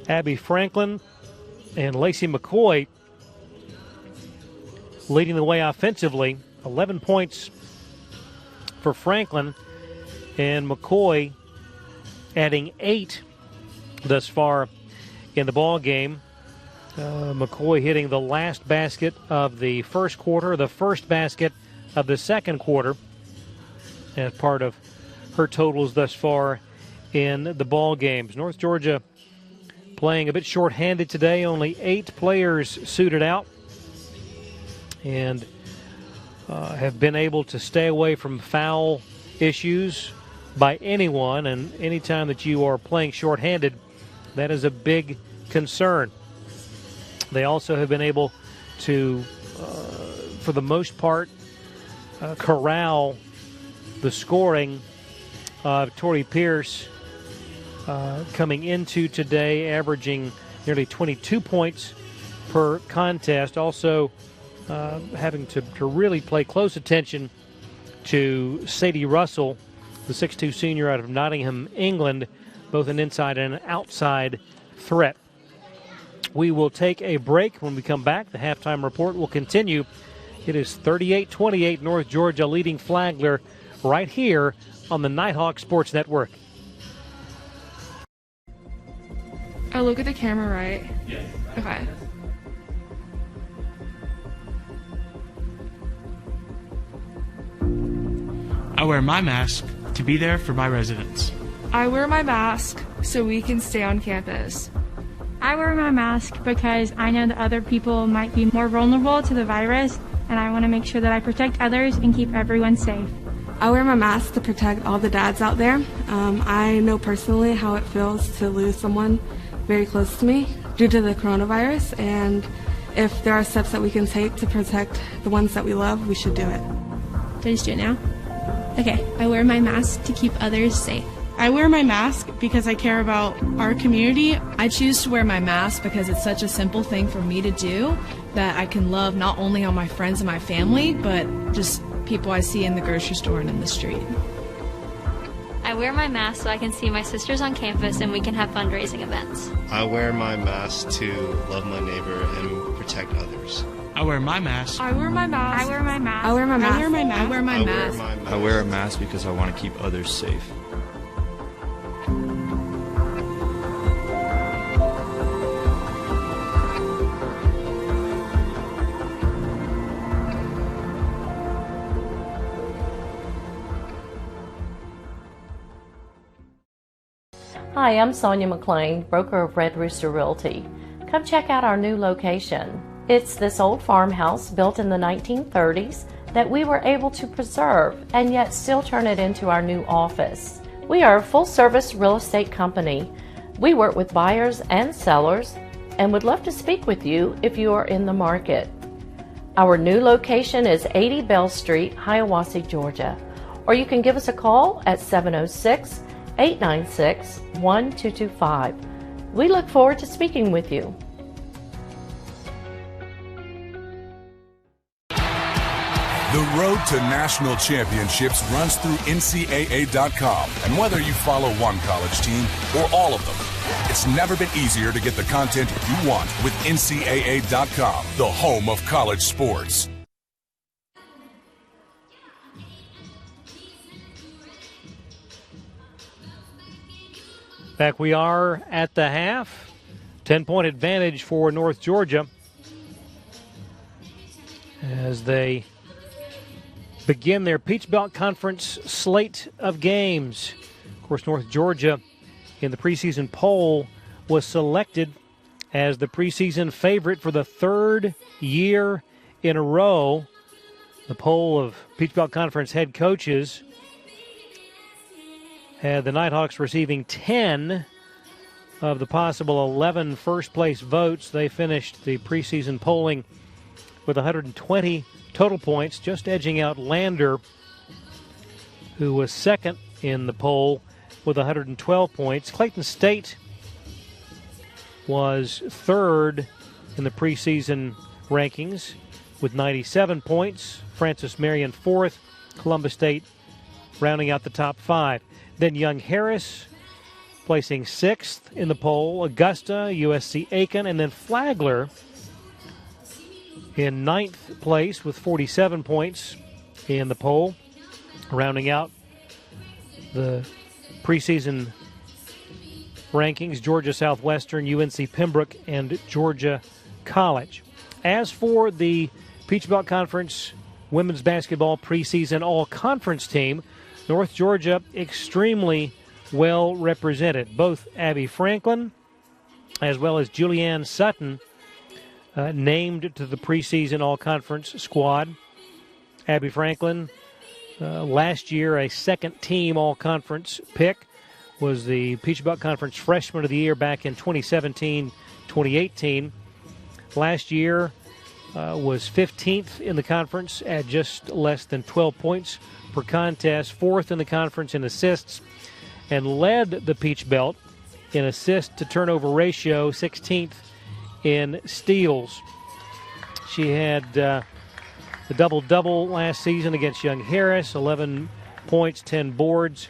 Abby Franklin and Lacey McCoy leading the way offensively. 11 points for Franklin, and McCoy adding 8 thus far in the ball game. McCoy hitting the last basket of the first quarter, the first basket of the second quarter, as part of her totals thus far in the ball games. North Georgia playing a bit short-handed today, only 8 players suited out, and have been able to stay away from foul issues by anyone, and anytime that you are playing short-handed, that is a big concern. They also have been able to, for the most part, corral the scoring of Tori Pierce, coming into today, averaging nearly 22 points per contest. Also having to really pay close attention to Sadie Russell, the 6'2 senior out of Nottingham, England, both an inside and an outside threat. We will take a break. When we come back, the halftime report will continue. It is 38-28, North Georgia leading Flagler right here on the Nighthawk Sports Network. I look at the camera, right? Yes. Okay. I wear my mask to be there for my residents. I wear my mask so we can stay on campus. I wear my mask because I know that other people might be more vulnerable to the virus, and I want to make sure that I protect others and keep everyone safe. I wear my mask to protect all the dads out there. I know personally how it feels to lose someone very close to me due to the coronavirus, and if there are steps that we can take to protect the ones that we love, we should do it. Do I just do it now? Okay, I wear my mask to keep others safe. I wear my mask because I care about our community. I choose to wear my mask because it's such a simple thing for me to do that I can love not only on my friends and my family, but just people I see in the grocery store and in the street. I wear my mask so I can see my sisters on campus and we can have fundraising events. I wear my mask to love my neighbor and protect others. I wear my mask. I wear my mask. I wear my mask. I wear my mask. I wear my mask. I wear my mask. I wear a mask because I want to keep others safe. Hi, I'm Sonia McLean, broker of Red Rooster Realty. Come check out our new location. It's this old farmhouse built in the 1930s that we were able to preserve and yet still turn it into our new office. We are a full-service real estate company. We work with buyers and sellers and would love to speak with you if you are in the market. Our new location is 80 Bell Street, Hiawassee, Georgia, or you can give us a call at 706-896-1225. We look forward to speaking with you. The road to national championships runs through NCAA.com. And whether you follow one college team or all of them, it's never been easier to get the content you want with NCAA.com, the home of college sports. Back we are at the half. 10-point advantage for North Georgia as they begin their Peach Belt Conference slate of games. Of course, North Georgia in the preseason poll was selected as the preseason favorite for the third year in a row. The poll of Peach Belt Conference head coaches had the Nighthawks receiving 10 of the possible 11 first-place votes. They finished the preseason polling with 120 total points, just edging out Lander, who was second in the poll with 112 points. Clayton State was third in the preseason rankings with 97 points. Francis Marion fourth. Columbus State rounding out the top five. Then Young Harris placing sixth in the poll. Augusta, USC Aiken, and then Flagler in ninth place with 47 points in the poll, rounding out the preseason rankings. Georgia Southwestern, UNC Pembroke, and Georgia College. As for the Peach Belt Conference women's basketball preseason all-conference team, North Georgia extremely well represented. Both Abby Franklin as well as Julianne Sutton named to the preseason all-conference squad. Abby Franklin, last year a second-team all-conference pick, was the Peach Belt Conference Freshman of the Year back in 2017-2018. Last year was 15th in the conference at just less than 12 points per contest, fourth in the conference in assists, and led the Peach Belt in assist-to-turnover ratio, 16th in steals. She had the double-double last season against Young Harris, 11 points, 10 boards,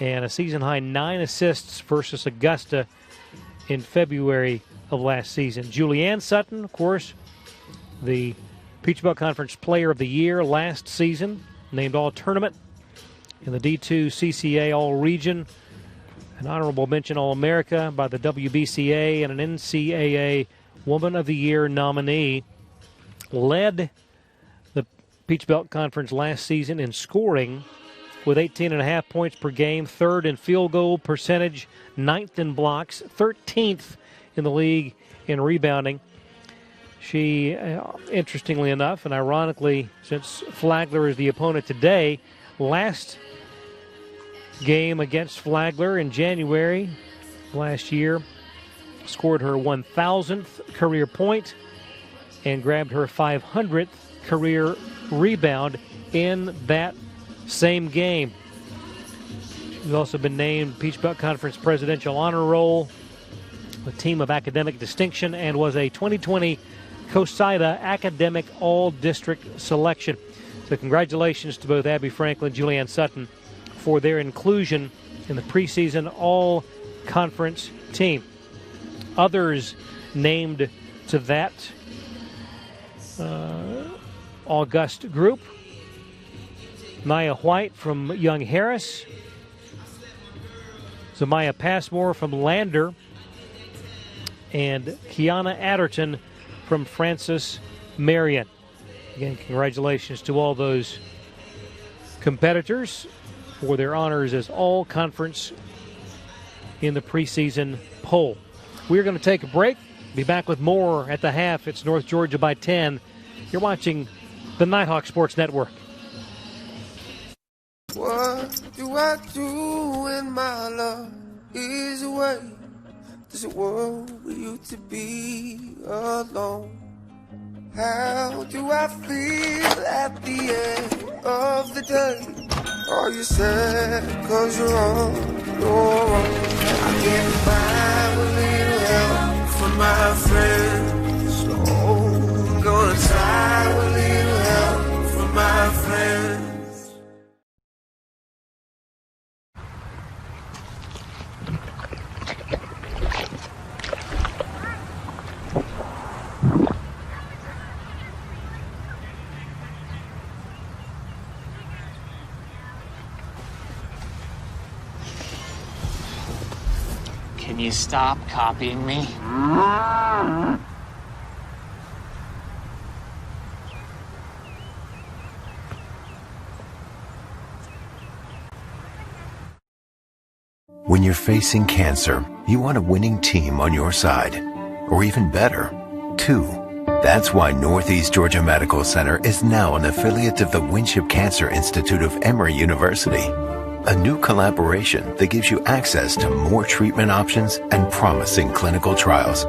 and a season-high 9 assists versus Augusta in February of last season. Julianne Sutton, of course, the Peach Belt Conference Player of the Year last season, named All-Tournament in the D2 CCA All-Region, an honorable mention All-America by the WBCA, and an NCAA Woman of the Year nominee. Led the Peach Belt Conference last season in scoring with 18.5 points per game, third in field goal percentage, ninth in blocks, 13th in the league in rebounding. She, interestingly enough, and ironically, since Flagler is the opponent today, last game against Flagler in January last year, scored her 1,000th career point and grabbed her 500th career rebound in that same game. She's also been named Peach Belt Conference Presidential Honor Roll, a Team of Academic Distinction, and was a 2020 COSIDA Academic All-District Selection. So congratulations to both Abby Franklin and Julianne Sutton for their inclusion in the preseason All-Conference team. Others named to that august group: Maya White from Young Harris, Zamaya Passmore from Lander, and Kiana Adderton from Francis Marion. Again, congratulations to all those competitors for their honors as all-conference in the preseason poll. We're going to take a break. Be back with more at the half. It's North Georgia by 10. You're watching the Nighthawk Sports Network. What do I do when my love is away? Does it worry you to be alone? How do I feel at the end of the day? Are you sad cause you're on your own? I get by with little help from my friends. So I'm gonna try with little help from my friends. Can you stop copying me? When you're facing cancer, you want a winning team on your side. Or even better, two. That's why Northeast Georgia Medical Center is now an affiliate of the Winship Cancer Institute of Emory University. A new collaboration that gives you access to more treatment options and promising clinical trials.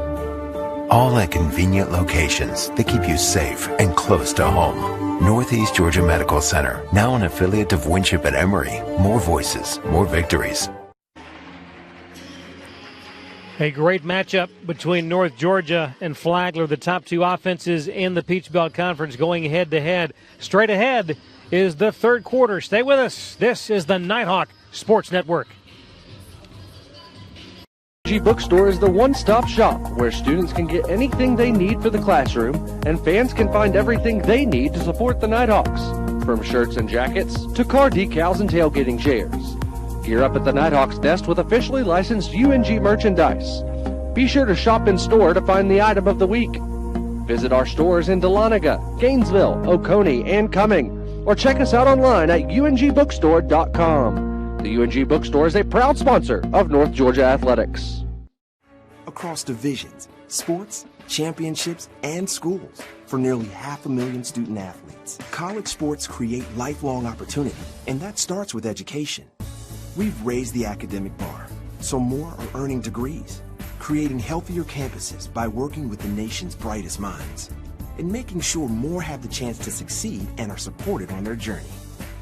All at convenient locations that keep you safe and close to home. Northeast Georgia Medical Center, now an affiliate of Winship at Emory. More voices, more victories. A great matchup between North Georgia and Flagler, the top two offenses in the Peach Belt Conference, going head-to-head. Straight ahead is the third quarter. Stay with us. This is the Nighthawk Sports Network. WBB Bookstore is the one-stop shop where students can get anything they need for the classroom and fans can find everything they need to support the Nighthawks, from shirts and jackets to car decals and tailgating chairs. Gear up at the Nighthawks Nest with officially licensed UNG merchandise. Be sure to shop in store to find the item of the week. Visit our stores in Dahlonega, Gainesville, Oconee, and Cumming, or check us out online at ungbookstore.com. The UNG Bookstore is a proud sponsor of North Georgia Athletics. Across divisions, sports, championships, and schools, for nearly 500,000 student athletes, college sports create lifelong opportunity, and that starts with education. We've raised the academic bar, so more are earning degrees, creating healthier campuses by working with the nation's brightest minds, and making sure more have the chance to succeed and are supported on their journey.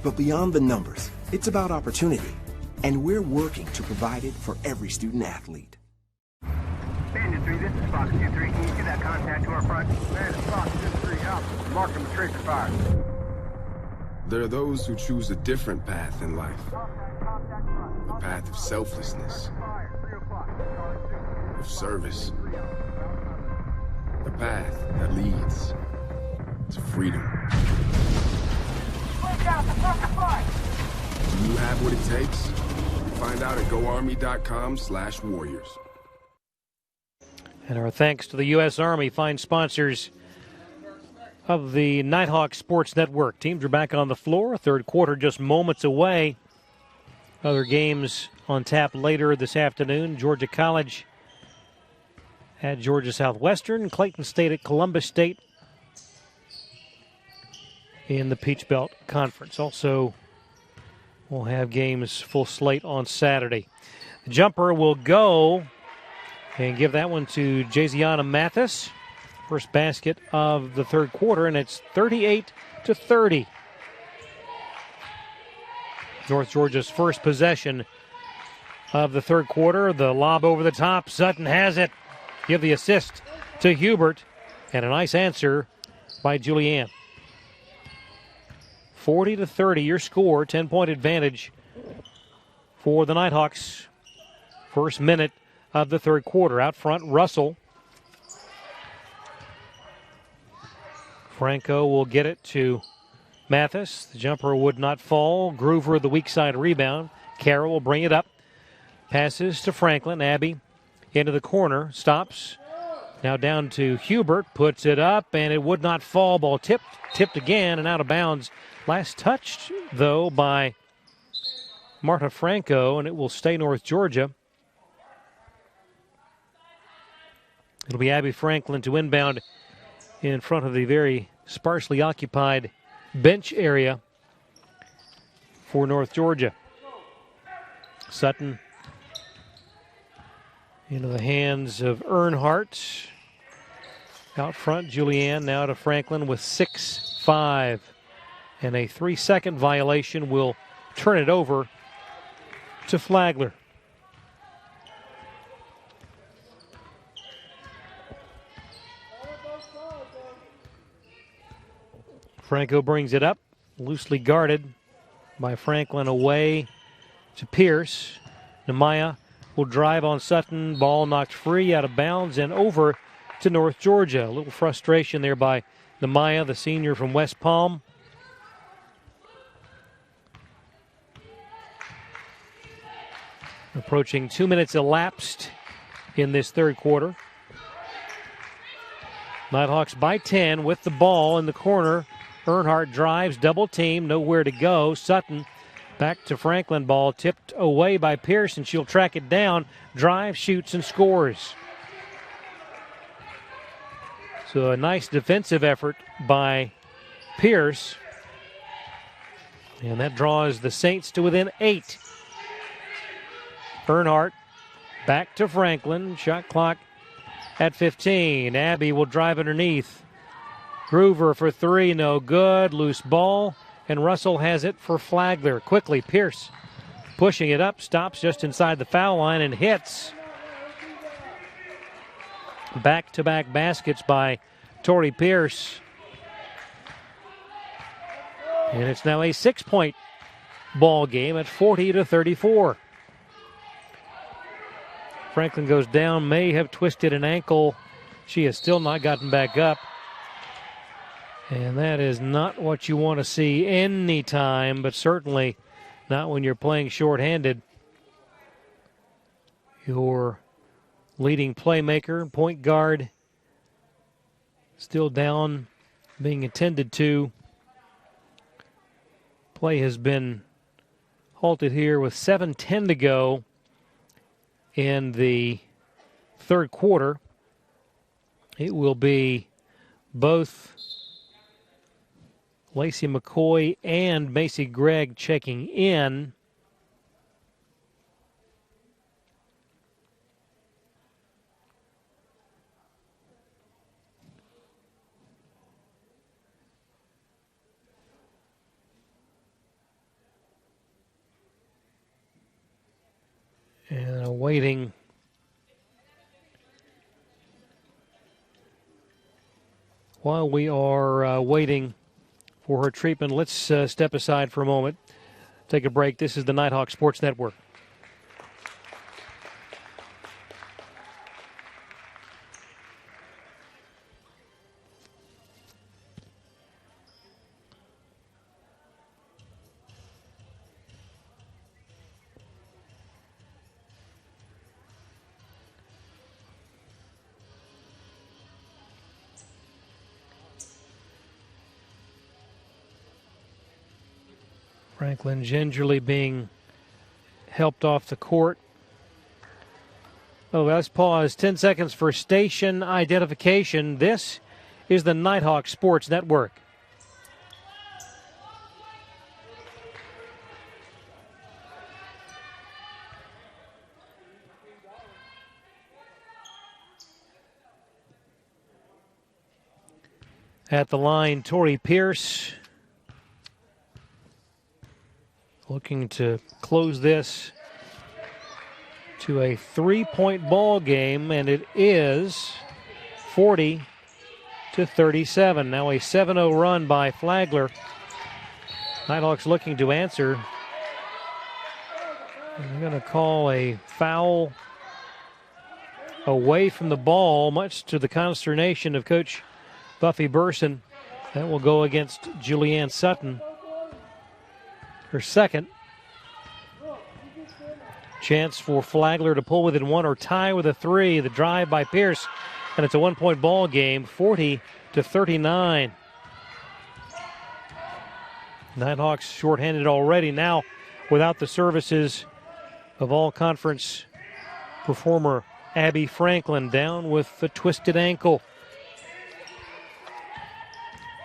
But beyond the numbers, it's about opportunity, and we're working to provide it for every student athlete. Bandit 3, this is Fox 2-3. Can you see that contact to our front? Man, it's Fox 2-3 out. Mark them tracer fire. There are those who choose a different path in life. A path of selflessness, of service. A path that leads to freedom. Do you have what it takes? Find out at goarmy.com/warriors. And our thanks to the U.S. Army, fine sponsors of the Nighthawk Sports Network. Teams are back on the floor. Third quarter just moments away. Other games on tap later this afternoon. Georgia College at Georgia Southwestern, Clayton State at Columbus State in the Peach Belt Conference. Also, we'll have games full slate on Saturday. The jumper will go and give that one to Jasiana Mathis. First basket of the third quarter, and it's 38-30. North Georgia's first possession of the third quarter. The lob over the top. Sutton has it. Give the assist to Hubert. And a nice answer by Julianne. 40-30, your score. 10-point advantage for the Nighthawks. First minute of the third quarter. Out front, Russell. Franco will get it to Mathis. The jumper would not fall. Groover, the weak side rebound. Carroll will bring it up. Passes to Franklin. Abby into the corner. Stops. Now down to Hubert. Puts it up, and it would not fall. Ball tipped again and out of bounds. Last touched, though, by Marta Franco, and it will stay North Georgia. It'll be Abby Franklin to inbound in front of the very sparsely occupied bench area for North Georgia. Sutton into the hands of Earnhardt. Out front, Julianne now to Franklin with 6-5. And a 3-second violation will turn it over to Flagler. Franco brings it up, loosely guarded by Franklin, away to Pierce. Nemaya will drive on Sutton. Ball knocked free, out of bounds, and over to North Georgia. A little frustration there by Nemaya, the senior from West Palm. Approaching 2 minutes elapsed in this third quarter. Nighthawks by 10 with the ball in the corner. Earnhardt drives, double team, nowhere to go. Sutton back to Franklin. Ball tipped away by Pierce, and she'll track it down. Drives, shoots, and scores. So a nice defensive effort by Pierce. And that draws the Saints to within 8. Earnhardt back to Franklin. Shot clock at 15. Abby will drive underneath. Groover for three, no good. Loose ball, and Russell has it for Flagler. Quickly, Pierce pushing it up, stops just inside the foul line and hits. Back-to-back baskets by Tori Pierce. And it's now a 6-point ball game at 40-34. Franklin goes down, may have twisted an ankle. She has still not gotten back up. And that is not what you want to see any time, but certainly not when you're playing shorthanded. Your leading playmaker, point guard, still down, being attended to. Play has been halted here with 7:10 to go in the third quarter. It will be both Lacey McCoy and Macy Gregg checking in. And awaiting while we are waiting for her treatment, let's step aside for a moment, take a break. This is the Nighthawk Sports Network. Franklin gingerly being helped off the court Oh, let's pause. 10 seconds for station identification. This is the Nighthawk Sports Network. At the line, Torrey Pierce looking to close this to a 3-point ball game, and it is 40-37. Now a 7-0 run by Flagler. Nighthawks looking to answer. They're going to call a foul away from the ball, much to the consternation of Coach Buffy Burson. That will go against Julianne Sutton. Her second. Chance for Flagler to pull within one or tie with a 3. The drive by Pierce, and it's a 1-point ball game, 40-39. Nighthawks shorthanded already, now without the services of all-conference performer Abby Franklin, down with the twisted ankle.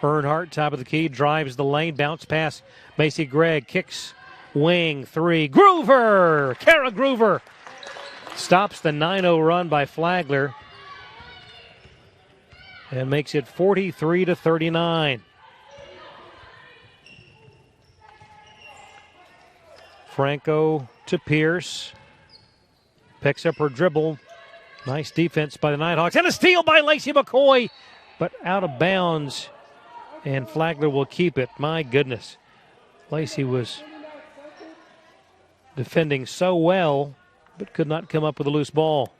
Earnhardt, top of the key, drives the lane, bounce pass. Macy Gregg kicks wing 3. Groover! Kara Groover stops the 9-0 run by Flagler and makes it 43-39. Franco to Pierce. Picks up her dribble. Nice defense by the Nighthawks. And a steal by Lacey McCoy, but out of bounds. And Flagler will keep it. My goodness. Lacey was defending so well, but could not come up with a loose ball.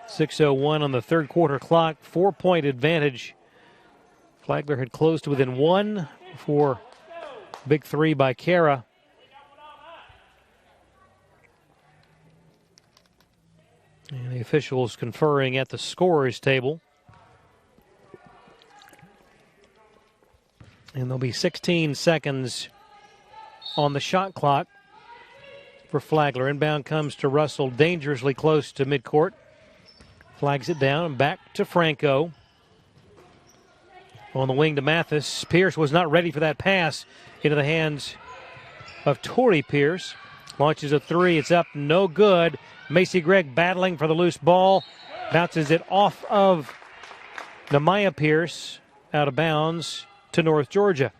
.601 on the third quarter clock. 4-point advantage. Flagler had closed to within 1 before big 3 by Kara. And the officials conferring at the scorers table. And there'll be 16 seconds on the shot clock for Flagler. Inbound comes to Russell, dangerously close to midcourt. Flags it down and back to Franco. On the wing to Mathis. Pierce was not ready for that pass into the hands of Torrey Pierce. Launches a 3. It's up, no good. Macy Gregg battling for the loose ball. Bounces it off of Namaya Pierce, out of bounds to North Georgia.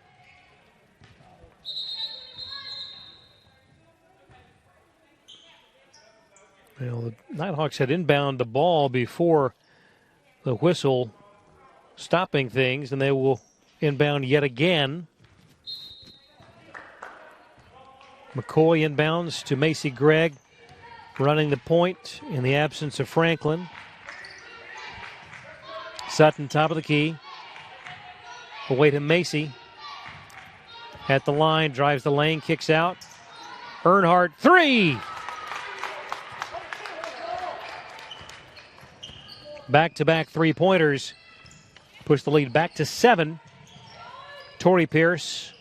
Well, the Nighthawks had inbound the ball before the whistle stopping things, and they will inbound yet again. McCoy inbounds to Macy Gregg, running the point in the absence of Franklin. Sutton, top of the key. Away to Macy. At the line, drives the lane, kicks out. Earnhardt, 3! Back-to-back 3-pointers. Push the lead back to 7. Torrey Pierce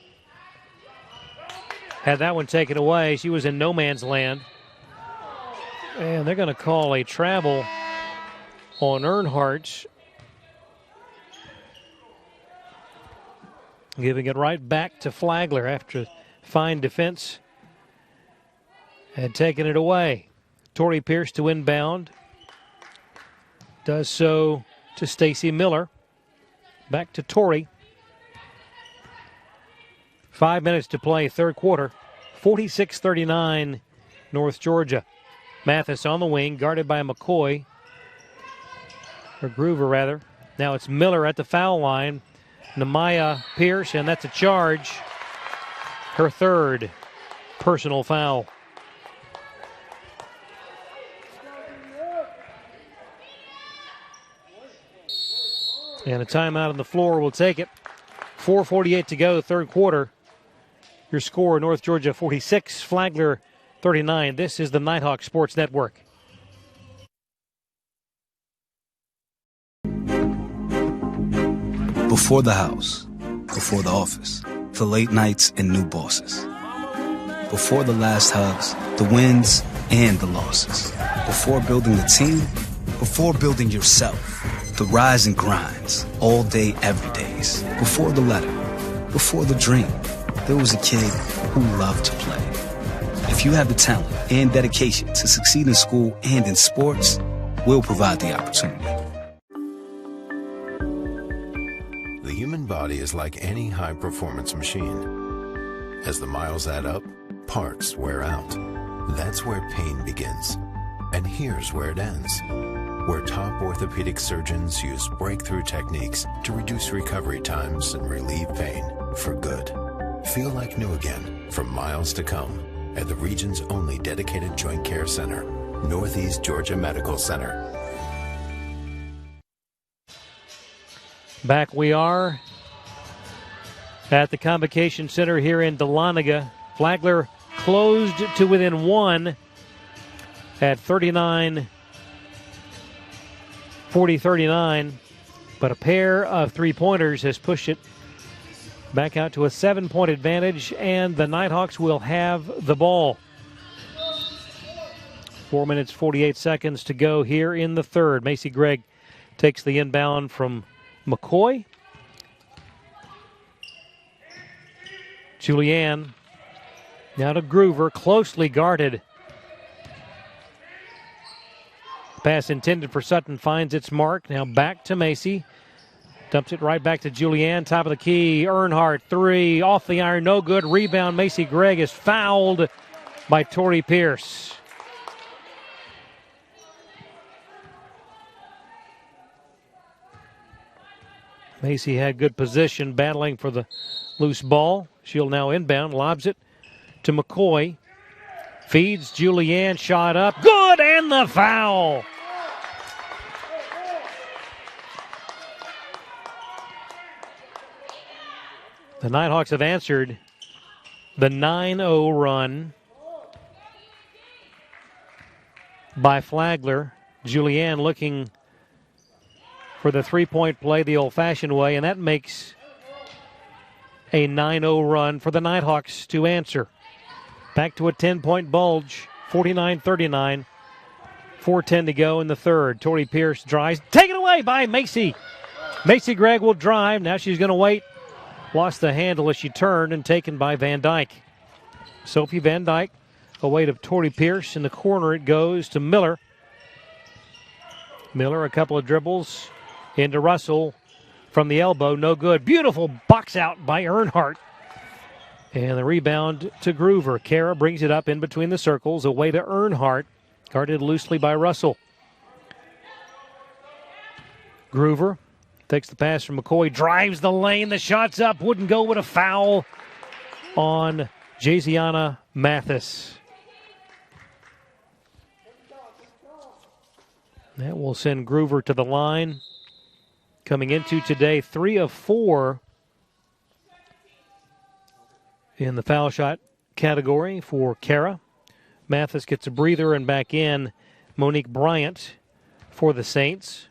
had that one taken away. She was in no man's land. And they're going to call a travel on Earnhardt. Giving it right back to Flagler after fine defense had taken it away. Torrey Pierce to inbound. Does so to Stacy Miller. Back to Torrey. 5 minutes to play, third quarter. 46-39, North Georgia. Mathis on the wing, guarded by McCoy. Or Groover, rather. Now it's Miller at the foul line. Namaya Pierce, and that's a charge. Her third personal foul. And a timeout on the floor will take it. 4:48 to go, third quarter. Your score, North Georgia 46, Flagler 39. This is the Nighthawk Sports Network. Before the house, before the office, for late nights and new bosses. Before the last hugs, the wins, and the losses. Before building the team, before building yourself. The rise and grinds, all day, every days. Before the letter, before the dream, there was a kid who loved to play. If you have the talent and dedication to succeed in school and in sports, we'll provide the opportunity. The human body is like any high-performance machine. As the miles add up, parts wear out. That's where pain begins. And here's where it ends. Where top orthopedic surgeons use breakthrough techniques to reduce recovery times and relieve pain for good. Feel like new again for miles to come at the region's only dedicated joint care center, Northeast Georgia Medical Center. Back we are at the Convocation Center here in Dahlonega. Flagler closed to within one at 40-39, but a pair of three-pointers has pushed it back out to a 7-point advantage, and the Nighthawks will have the ball. 4 minutes, 48 seconds to go here in the third. Macy Gregg takes the inbound from McCoy. Julianne now to Groover, closely guarded. Pass intended for Sutton finds its mark. Now back to Macy. Dumps it right back to Julianne. Top of the key. Earnhardt, three. Off the iron. No good. Rebound. Macy Gregg is fouled by Tori Pierce. Macy had good position battling for the loose ball. She'll now inbound. Lobs it to McCoy. Feeds Julianne. Shot up. Good, and the foul. The Nighthawks have answered the 9-0 run by Flagler. Julianne looking for the three-point play the old-fashioned way, and that makes a 9-0 run for the Nighthawks to answer. Back to a 10-point bulge, 49-39, 4:10 to go in the third. Tori Pierce drives, taken away by Macy. Macy Gregg will drive. Now she's going to wait. Lost the handle as she turned and taken by Van Dyke. Sophie Van Dyke away to Tori Pierce. In the corner it goes to Miller. Miller, a couple of dribbles into Russell from the elbow. No good. Beautiful box out by Earnhardt. And the rebound to Groover. Kara brings it up in between the circles. Away to Earnhardt. Guarded loosely by Russell. Groover takes the pass from McCoy. Drives the lane. The shot's up. Wouldn't go with a foul on Jasiana Mathis. That will send Groover to the line. Coming into today, 3 of 4 in the foul shot category for Kara. Mathis gets a breather, and back in Monique Bryant for the Saints.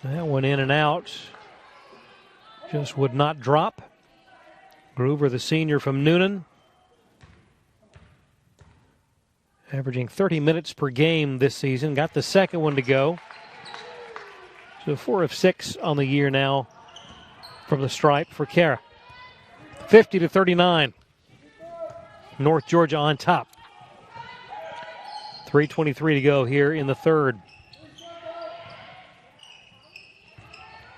That one in and out. Just would not drop. Groover, the senior from Noonan, averaging 30 minutes per game this season. Got the second one to go. So 4 of 6 on the year now from the stripe for Kara. 50-39. North Georgia on top. 3:23 to go here in the third.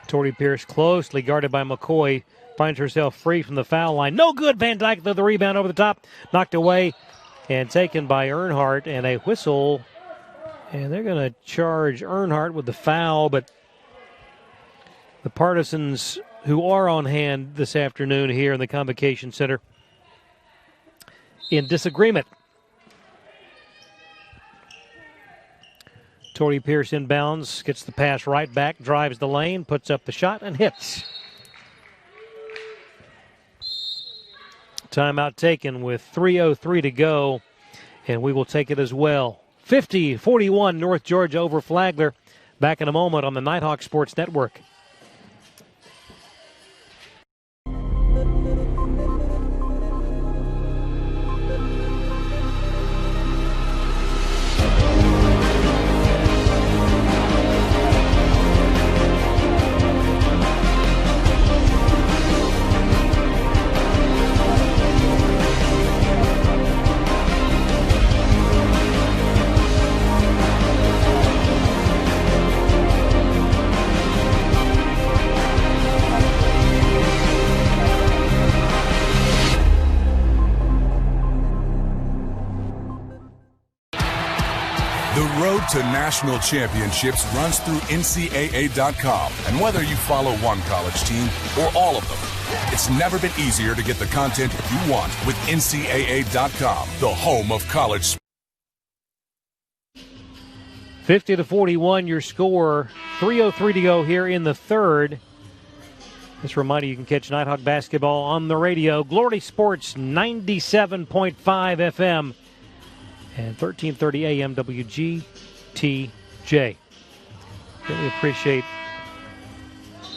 Tori Pierce closely guarded by McCoy. Finds herself free from the foul line. No good. Van Dyke, though, the rebound over the top. Knocked away and taken by Earnhardt, and a whistle. And they're going to charge Earnhardt with the foul, but the partisans who are on hand this afternoon here in the Convocation Center in disagreement. Tori Pierce inbounds, gets the pass right back, drives the lane, puts up the shot, and hits. Timeout taken with 3:03 to go, and we will take it as well. 50-41 North Georgia over Flagler. Back in a moment on the Nighthawk Sports Network. To national championships runs through NCAA.com. And whether you follow one college team or all of them, it's never been easier to get the content you want with NCAA.com, the home of college sports. 50-41 your score. 3:03 to go here in the third. Just a reminder, you can catch Nighthawk basketball on the radio. Glory Sports 97.5 FM and 1330 AM WGTJ. Really appreciate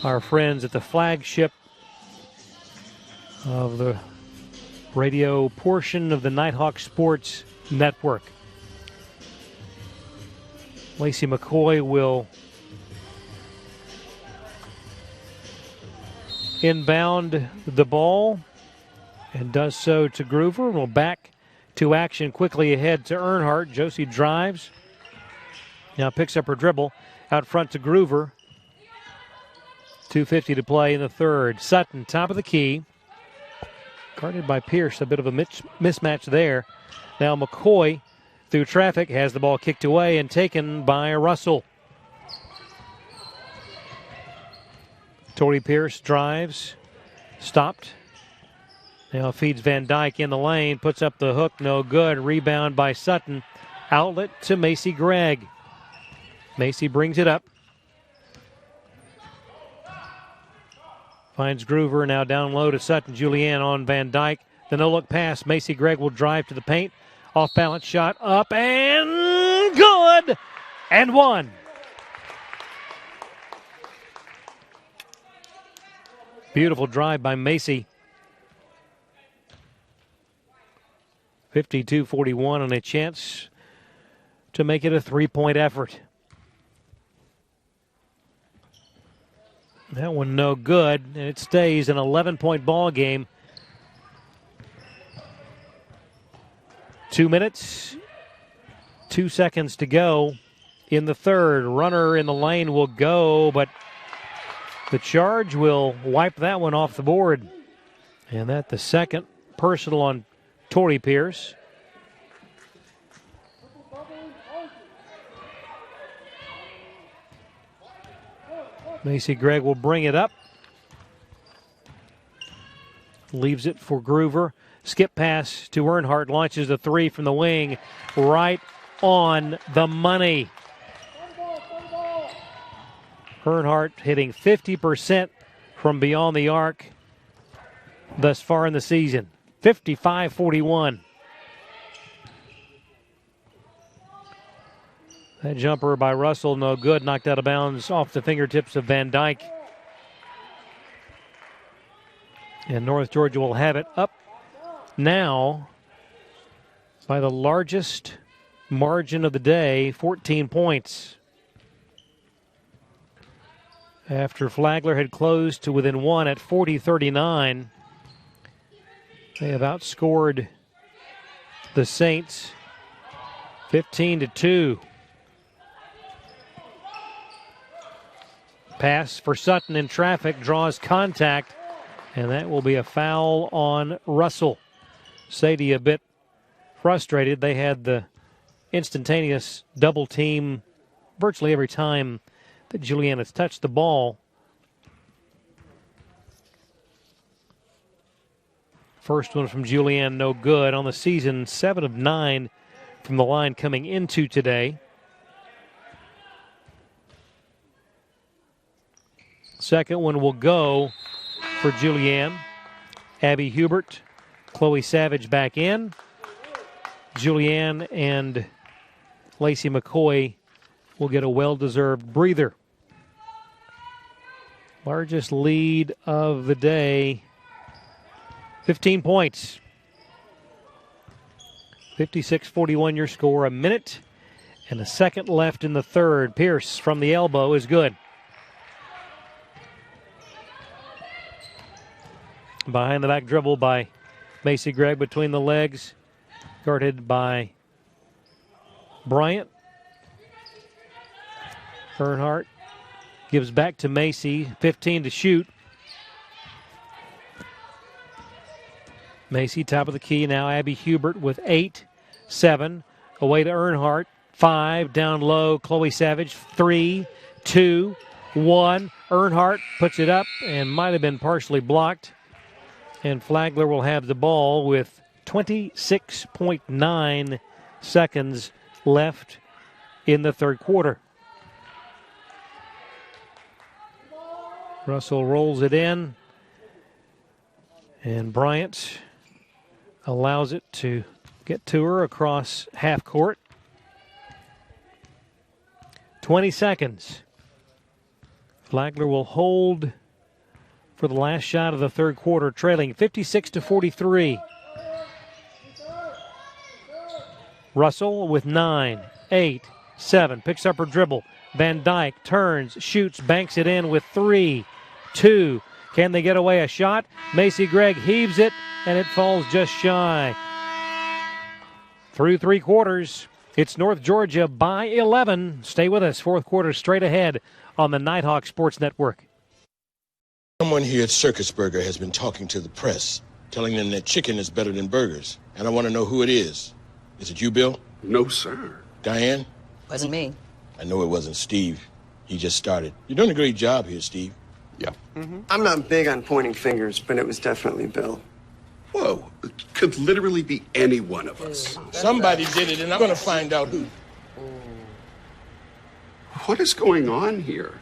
our friends at the flagship of the radio portion of the Nighthawk Sports Network. Lacey McCoy will inbound the ball and does so to Groover. We'll back to action quickly ahead to Earnhardt. Josie drives. Now picks up her dribble out front to Groover. 2:50 to play in the third. Sutton, top of the key. Guarded by Pierce. A bit of a mismatch there. Now McCoy, through traffic, has the ball kicked away and taken by Russell. Tori Pierce drives. Stopped. Now feeds Van Dyke in the lane. Puts up the hook. No good. Rebound by Sutton. Outlet to Macy Gregg. Macy brings it up. Finds Groover, now down low to Sutton. Julianne on Van Dyke. The no-look pass. Macy Gregg will drive to the paint. Off-balance shot up and good! And one. Beautiful drive by Macy. 52-41 and a chance to make it a three-point effort. That one no good, and it stays an 11-point ball game. 2 minutes, 2 seconds to go in the third. Runner in the lane will go, but the charge will wipe that one off the board. And that the second personal on Tori Pierce. Macy Gregg will bring it up. Leaves it for Groover. Skip pass to Earnhardt. Launches a three from the wing. Right on the money. Earnhardt hitting 50% from beyond the arc thus far in the season. 55-41. That jumper by Russell, no good. Knocked out of bounds off the fingertips of Van Dyke. And North Georgia will have it up now by the largest margin of the day, 14 points. After Flagler had closed to within one at 40-39. They have outscored the Saints 15-2. Pass for Sutton in traffic, draws contact, and that will be a foul on Russell. Sadie a bit frustrated. They had the instantaneous double team virtually every time that Julianne has touched the ball. First one from Julianne, no good. On the season, 7 of 9 from the line coming into today. Second one will go for Julianne. Abby Hubert, Chloe Savage back in. Julianne and Lacey McCoy will get a well-deserved breather. Largest lead of the day, 15 points. 56-41 your score. A minute and a second left in the third. Pierce from the elbow is good. Behind the back dribble by Macy Gregg between the legs. Guarded by Bryant. Earnhardt gives back to Macy. 15 to shoot. Macy top of the key. Now Abby Hubert with 8. 7. Away to Earnhardt. 5. Down low. Chloe Savage. 3, 2, 1. Earnhardt puts it up and might have been partially blocked. And Flagler will have the ball with 26.9 seconds left in the third quarter. Russell rolls it in. And Bryant allows it to get to her across half court. 20 seconds. Flagler will hold for the last shot of the third quarter, trailing 56-43. Russell with 9, 8, 7. Picks up her dribble. Van Dyke turns, shoots, banks it in with 3, 2. Can they get away a shot? Macy Gregg heaves it, and it falls just shy. Through three quarters, it's North Georgia by 11. Stay with us. Fourth quarter straight ahead on the Nighthawk Sports Network. Someone here at Circus Burger has been talking to the press, telling them that chicken is better than burgers. And I want to know who it is. Is it you, Bill? No, sir. Diane? Wasn't me. I know it wasn't Steve. He just started. You're doing a great job here, Steve. Yeah. I'm not big on pointing fingers, but it was definitely Bill. Whoa, it could literally be any one of us. Somebody did it, and I'm going to find out who. What is going on here?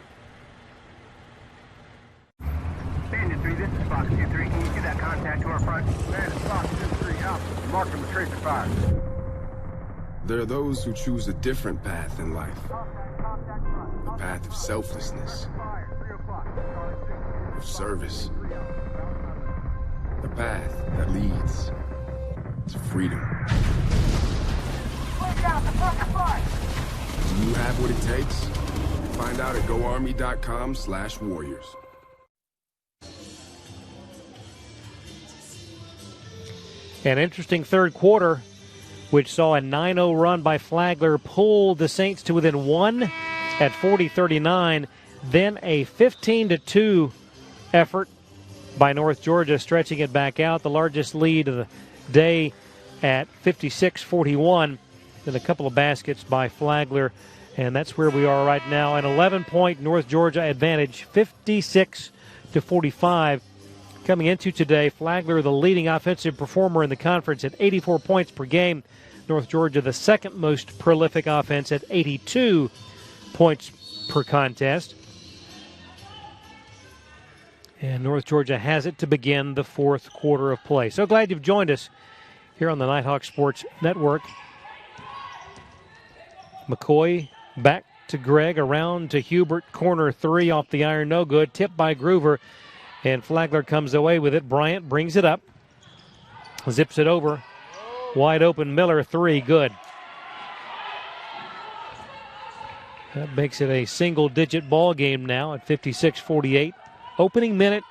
Bandit 3, this is Fox 2-3. Can you see that contact to our front? Man, it's Fox 2-3 out. Mark him with tracer fire. There are those who choose a different path in life. A path of selflessness, of service. A path that leads to freedom. Do you have what it takes? Find out at goarmy.com/warriors. An interesting third quarter, which saw a 9-0 run by Flagler pull the Saints to within 1 at 40-39. Then a 15-2 effort by North Georgia, stretching it back out. The largest lead of the day at 56-41. Then a couple of baskets by Flagler. And that's where we are right now. An 11-point North Georgia advantage, 56-45. Coming into today, Flagler, the leading offensive performer in the conference at 84 points per game. North Georgia, the second most prolific offense at 82 points per contest. And North Georgia has it to begin the fourth quarter of play. So glad you've joined us here on the Nighthawk Sports Network. McCoy back to Gregg, around to Hubert, corner three off the iron, no good. Tipped by Groover, and Flagler comes away with it. Bryant brings it up, zips it over. Wide open Miller, three, good. That makes it a single-digit ball game now at 56-48. Opening minute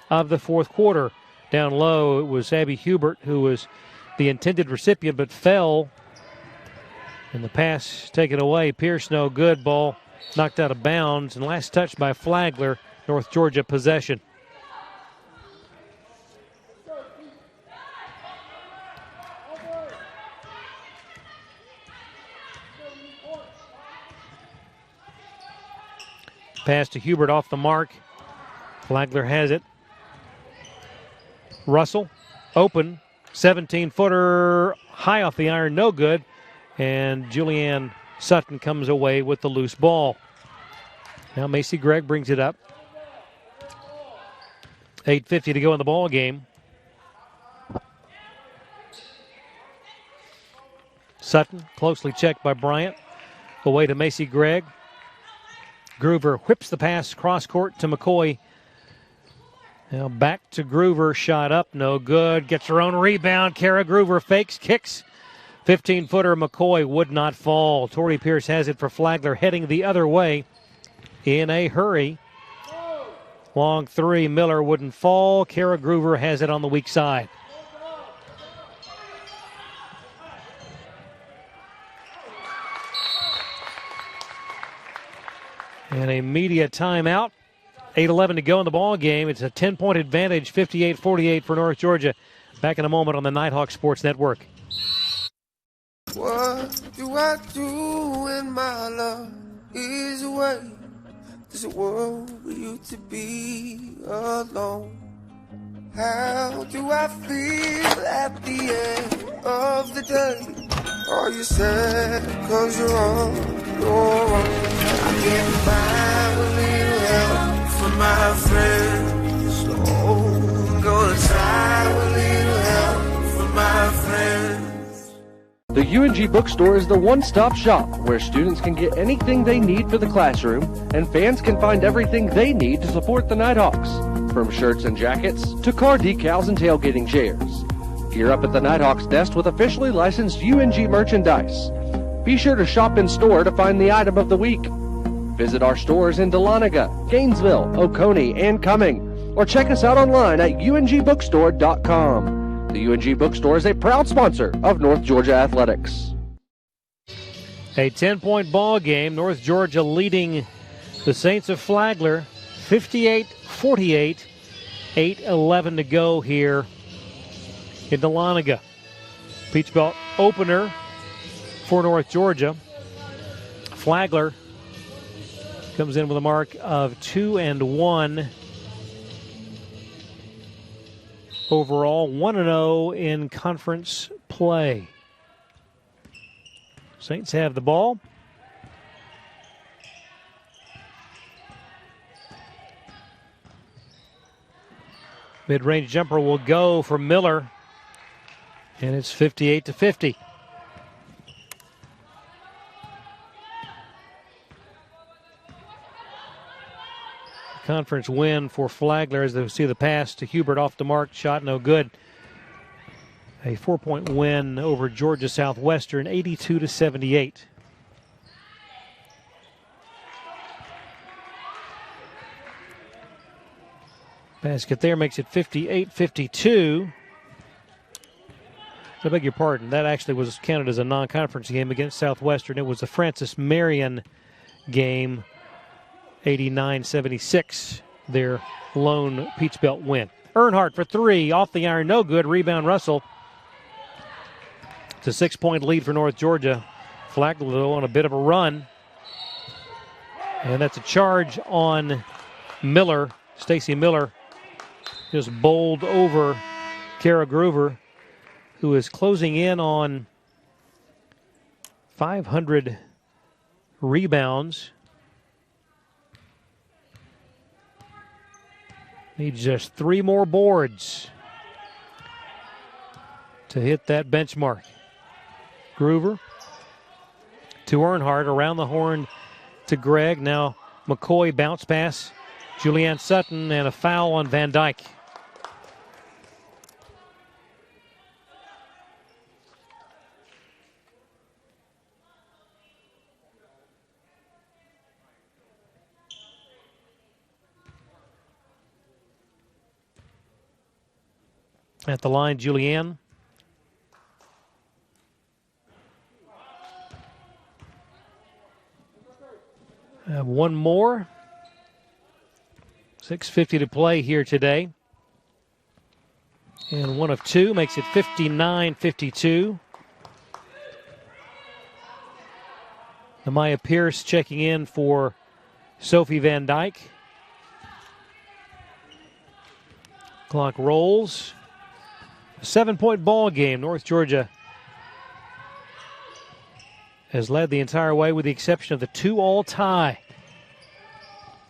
of the fourth quarter. Down low, it was Abby Hubert who was the intended recipient but fell. And the pass taken away. Pierce no good. Ball knocked out of bounds. And last touch by Flagler. North Georgia possession. Pass to Hubert off the mark. Flagler has it. Russell, open, 17-footer, high off the iron, no good. And Julianne Sutton comes away with the loose ball. Now Macy Gregg brings it up. 8:50 to go in the ball game. Sutton, closely checked by Bryant. Away to Macy Gregg. Groover whips the pass cross court to McCoy. Now back to Groover. Shot up, no good. Gets her own rebound. Kara Groover fakes, kicks. 15-footer McCoy would not fall. Tori Pierce has it for Flagler, heading the other way in a hurry. Long three, Miller wouldn't fall. Kara Groover has it on the weak side. And a media timeout. 8:11 to go in the ball game. It's a 10-point advantage, 58-48 for North Georgia. Back in a moment on the Nighthawk Sports Network. What do I do when my love is away? There's a world for you to be alone. How do I feel at the end of the day? Are you sad cause you're on your own? I can't find a little help from my friends. So I'm gonna try a little help from my friends. The UNG Bookstore is the one-stop shop where students can get anything they need for the classroom and fans can find everything they need to support the Nighthawks, from shirts and jackets to car decals and tailgating chairs. Gear up at the Nighthawks desk with officially licensed UNG merchandise. Be sure to shop in store to find the item of the week. Visit our stores in Dahlonega, Gainesville, Oconee, and Cumming, or check us out online at ungbookstore.com. The UNG Bookstore is a proud sponsor of North Georgia Athletics. A 10-point ball game. North Georgia leading the Saints of Flagler 58-48. 8:11 to go here in Dahlonega. Peach Belt opener for North Georgia. Flagler comes in with a mark of 2-1. Overall, 1-0 in conference play. Saints have the ball. Mid-range jumper will go for Miller, and it's 58-50. Conference win for Flagler as they see the pass to Hubert off the mark. Shot no good. A 4-point win over Georgia Southwestern, 82-78. Basket there makes it 58-52. I beg your pardon. That actually was counted as a non-conference game against Southwestern. It was the Francis Marion game. 89-76, their lone Peach Belt win. Earnhardt for three, off the iron, no good. Rebound Russell. It's a 6-point lead for North Georgia. Flagler on a bit of a run. And that's a charge on Miller. Stacy Miller just bowled over Kara Groover, who is closing in on 500 rebounds. Needs just 3 more boards to hit that benchmark. Groover to Earnhardt, around the horn to Gregg. Now McCoy, bounce pass. Julianne Sutton, and a foul on Van Dyke. At the line, Julianne. One more. 6:50 to play here today. And one of two makes it 59-52. Amaya Pierce checking in for Sophie Van Dyke. Clock rolls. A 7-point ball game. North Georgia has led the entire way with the exception of the 2-all tie.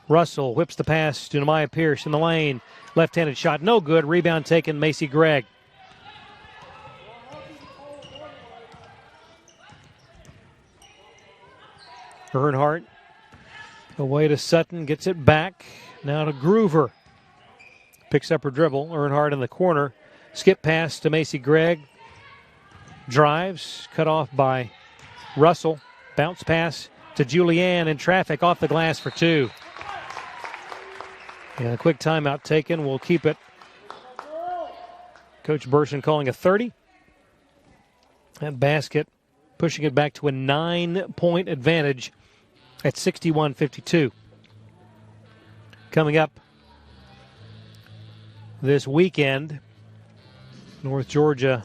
Russell whips the pass to Amaya Pierce in the lane. Left-handed shot, no good. Rebound taken, Macy Gregg. Earnhardt away to Sutton, gets it back. Now to Groover. Picks up her dribble. Earnhardt in the corner. Skip pass to Macy Gregg. Drives, cut off by Russell. Bounce pass to Julianne in traffic, off the glass for two. And a quick timeout taken. We'll keep it. Coach Burson calling a 30. That basket pushing it back to a 9-point advantage at 61-52. Coming up this weekend, North Georgia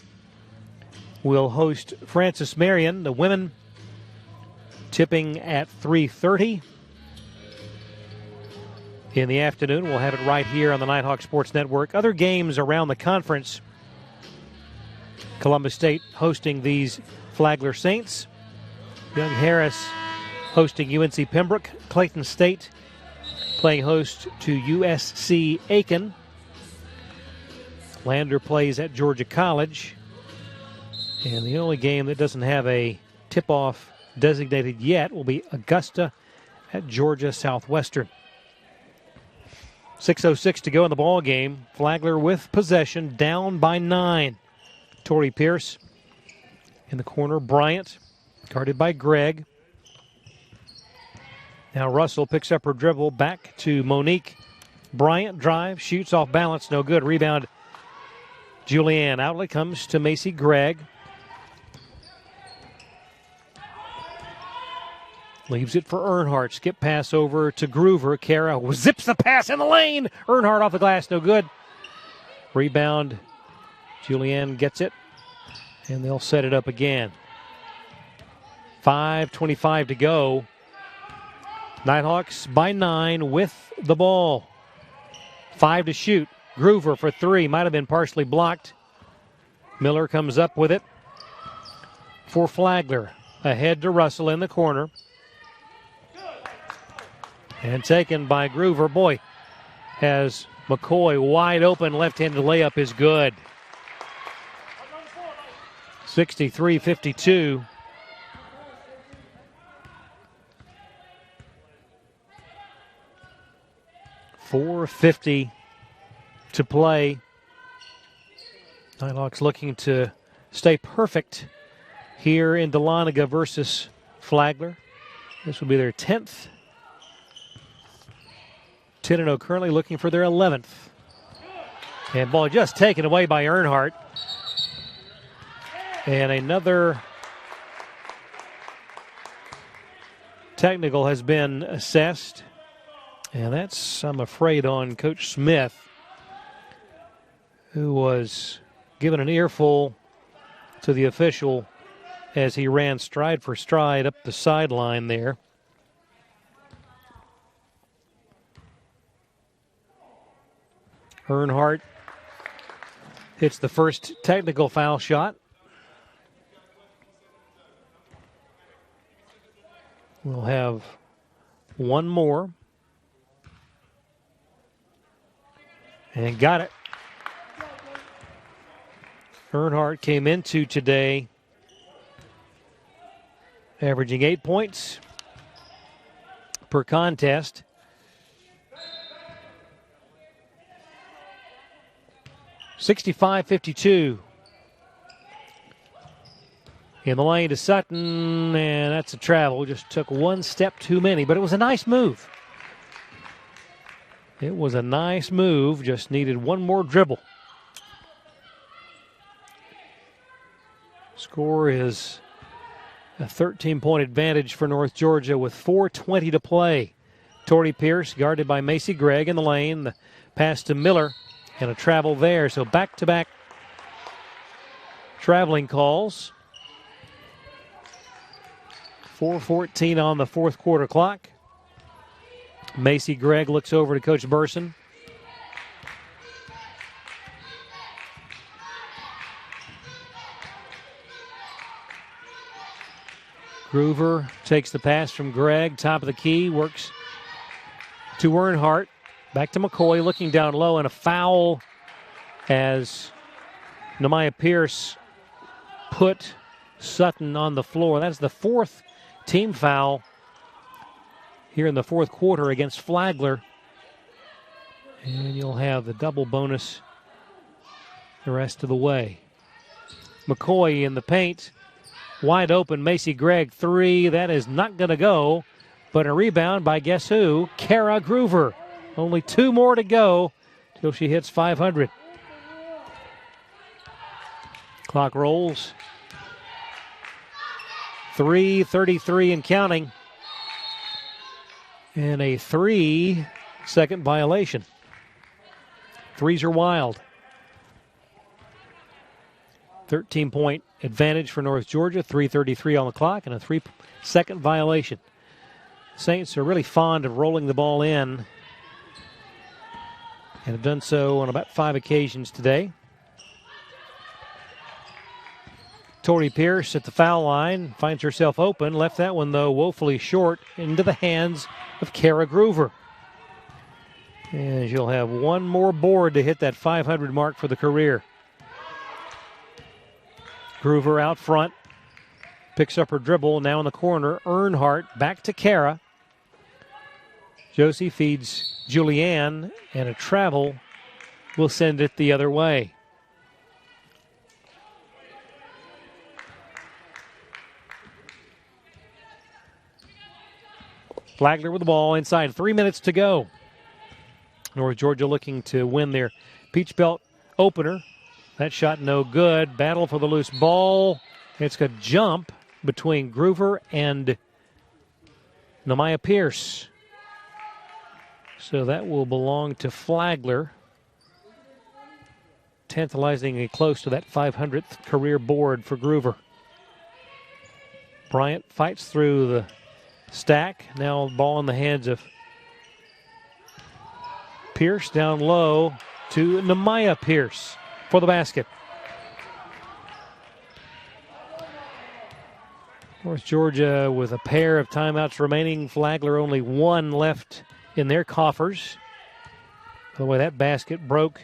will host Francis Marion. The women tipping at 3:30 in the afternoon. We'll have it right here on the Nighthawk Sports Network. Other games around the conference. Columbus State hosting these Flagler Saints. Young Harris hosting UNC Pembroke. Clayton State playing host to USC Aiken. Lander plays at Georgia College. And the only game that doesn't have a tip-off designated yet will be Augusta at Georgia Southwestern. 6:06 to go in the ball game. Flagler with possession, down by 9. Tori Pierce in the corner. Bryant guarded by Gregg. Now Russell picks up her dribble back to Monique. Bryant drives, shoots off balance, no good. Rebound Julianne. Outlet comes to Macy Gregg. Leaves it for Earnhardt. Skip pass over to Groover. Kara zips the pass in the lane. Earnhardt off the glass, no good. Rebound. Julianne gets it. And they'll set it up again. 5:25 to go. Nighthawks by 9 with the ball. 5 to shoot. Groover for 3. Might have been partially blocked. Miller comes up with it for Flagler. Ahead to Russell in the corner. And taken by Groover. Boy, has McCoy wide open. Left-handed layup is good. 63-52. .450 to play. Nighthawks looking to stay perfect here in Dahlonega versus Flagler. This will be their 10th. 10-0 currently, looking for their 11th. And ball just taken away by Earnhardt. And another technical has been assessed. And that's, I'm afraid, on Coach Smith, who was given an earful to the official as he ran stride for stride up the sideline there. Earnhardt hits the first technical foul shot. We'll have one more. And got it. Earnhardt came into today averaging 8 points per contest. .65-52. In the lane to Sutton, and that's a travel. Just took one step too many, but it was a nice move. It was a nice move, just needed one more dribble. Score is a 13-point advantage for North Georgia with 4:20 to play. Tori Pierce guarded by Macy Gregg in the lane. The pass to Miller and a travel there. So back-to-back traveling calls. 4:14 on the fourth quarter clock. Macy Gregg looks over to Coach Burson. Groover takes the pass from Gregg, top of the key, works to Earnhardt. Back to McCoy, looking down low, and a foul as Nehemiah Pierce put Sutton on the floor. That's the fourth team foul here in the fourth quarter against Flagler. And you'll have the double bonus the rest of the way. McCoy in the paint. Wide open, Macy Gregg, three. That is not going to go. But a rebound by guess who? Kara Groover. Only 2 more to go till she hits 500. Clock rolls. 3:33 and counting. And a 3-second violation. Threes are wild. 13-point advantage for North Georgia. 3:33 on the clock and a 3-second violation. Saints are really fond of rolling the ball in and have done so on about 5 occasions today. Tori Pierce at the foul line finds herself open. Left that one, though, woefully short into the hands of Kara Groover. And she'll have one more board to hit that 500 mark for the career. Groover out front. Picks up her dribble. Now in the corner. Earnhardt back to Kara. Josie feeds Julianne, and a travel will send it the other way. Flagler with the ball inside. 3 minutes to go. North Georgia looking to win their Peach Belt opener. That shot no good. Battle for the loose ball. It's a jump between Groover and Namaya Pierce. So that will belong to Flagler. Tantalizingly close to that 500th career board for Groover. Bryant fights through the stack. Now ball in the hands of Pierce down low to Namaya Pierce for the basket. North Georgia with a pair of timeouts remaining. Flagler only 1 left in their coffers. By the way, that basket broke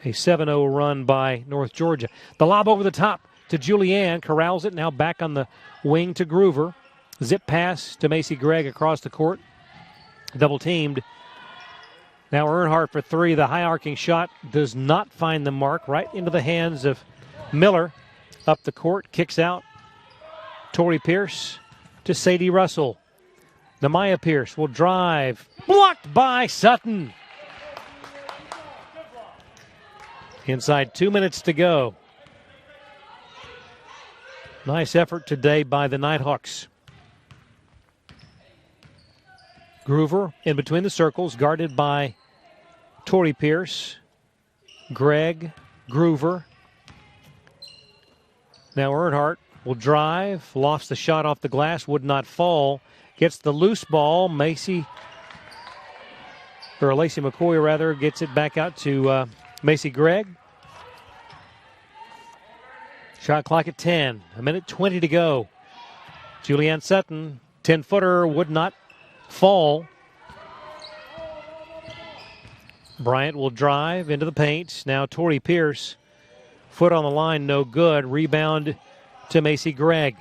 a 7-0 run by North Georgia. The lob over the top to Julianne. Corrals it. Now back on the wing to Groover. Zip pass to Macy Gregg across the court. Double teamed. Now Earnhardt for 3. The high arcing shot does not find the mark. Right into the hands of Miller. Up the court. Kicks out. Tori Pierce to Sadie Russell. Namaya Pierce will drive. Blocked by Sutton. Inside 2 minutes to go. Nice effort today by the Nighthawks. Groover in between the circles, guarded by Tori Pierce. Gregg, Groover. Now Earnhardt will drive, lofts the shot off the glass, would not fall. Gets the loose ball. Lacey McCoy, rather, gets it back out to Macy Gregg. Shot clock at 10. 1:20 to go. Julianne Sutton, 10-footer, would not fall. Bryant will drive into the paint. Now Tori Pierce, foot on the line, no good. Rebound to Macy Gregg.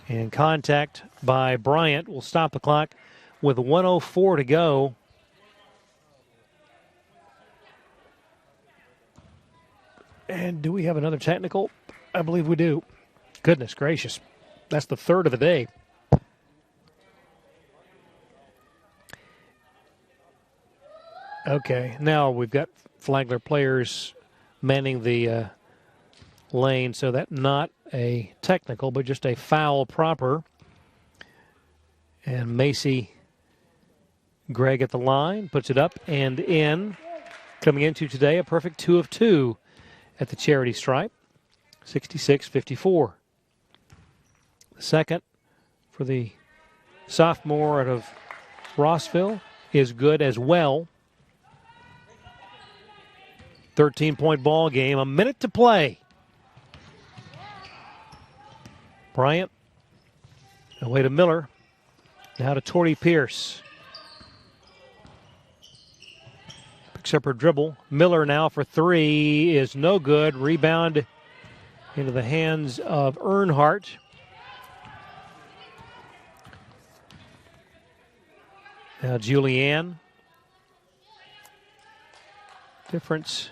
And contact by Bryant will stop the clock with 1:04 to go. And do we have another technical? I believe we do. Goodness gracious. That's the third of the day. Okay, now we've got Flagler players manning the lane, so that's not a technical, but just a foul proper. And Macy Gregg at the line, puts it up and in. Coming into today, a perfect 2 of 2 at the charity stripe, 66-54. The second for the sophomore out of Rossville is good as well. 13-point ball game, a minute to play. Bryant, away to Miller. Now to Tori Pierce. Picks up her dribble. Miller now for 3 is no good. Rebound into the hands of Earnhardt. Now Julianne. Difference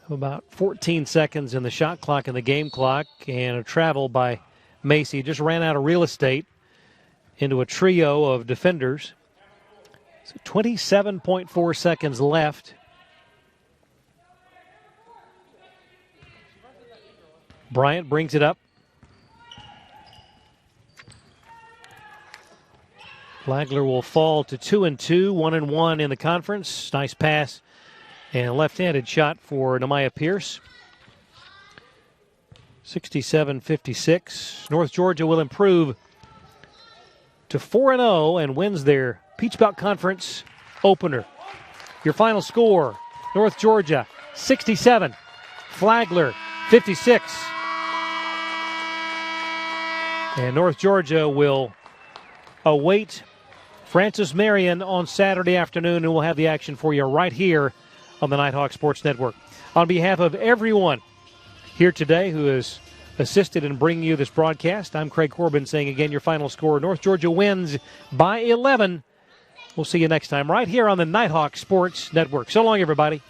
of about 14 seconds in the shot clock and the game clock, and a travel by Macy. Just ran out of real estate into a trio of defenders. So 27.4 seconds left. Bryant brings it up. Flagler will fall to 2-2, 1-1 in the conference. Nice pass and a left-handed shot for Nehemiah Pierce. 67-56. North Georgia will improve to 4-0 and wins their Peach Belt Conference opener. Your final score, North Georgia 67, Flagler 56. And North Georgia will await Francis Marion on Saturday afternoon, and we'll have the action for you right here on the Nighthawk Sports Network. On behalf of everyone here today who has assisted in bringing you this broadcast, I'm Craig Corbin saying again your final score. North Georgia wins by 11. We'll see you next time right here on the Nighthawk Sports Network. So long, everybody.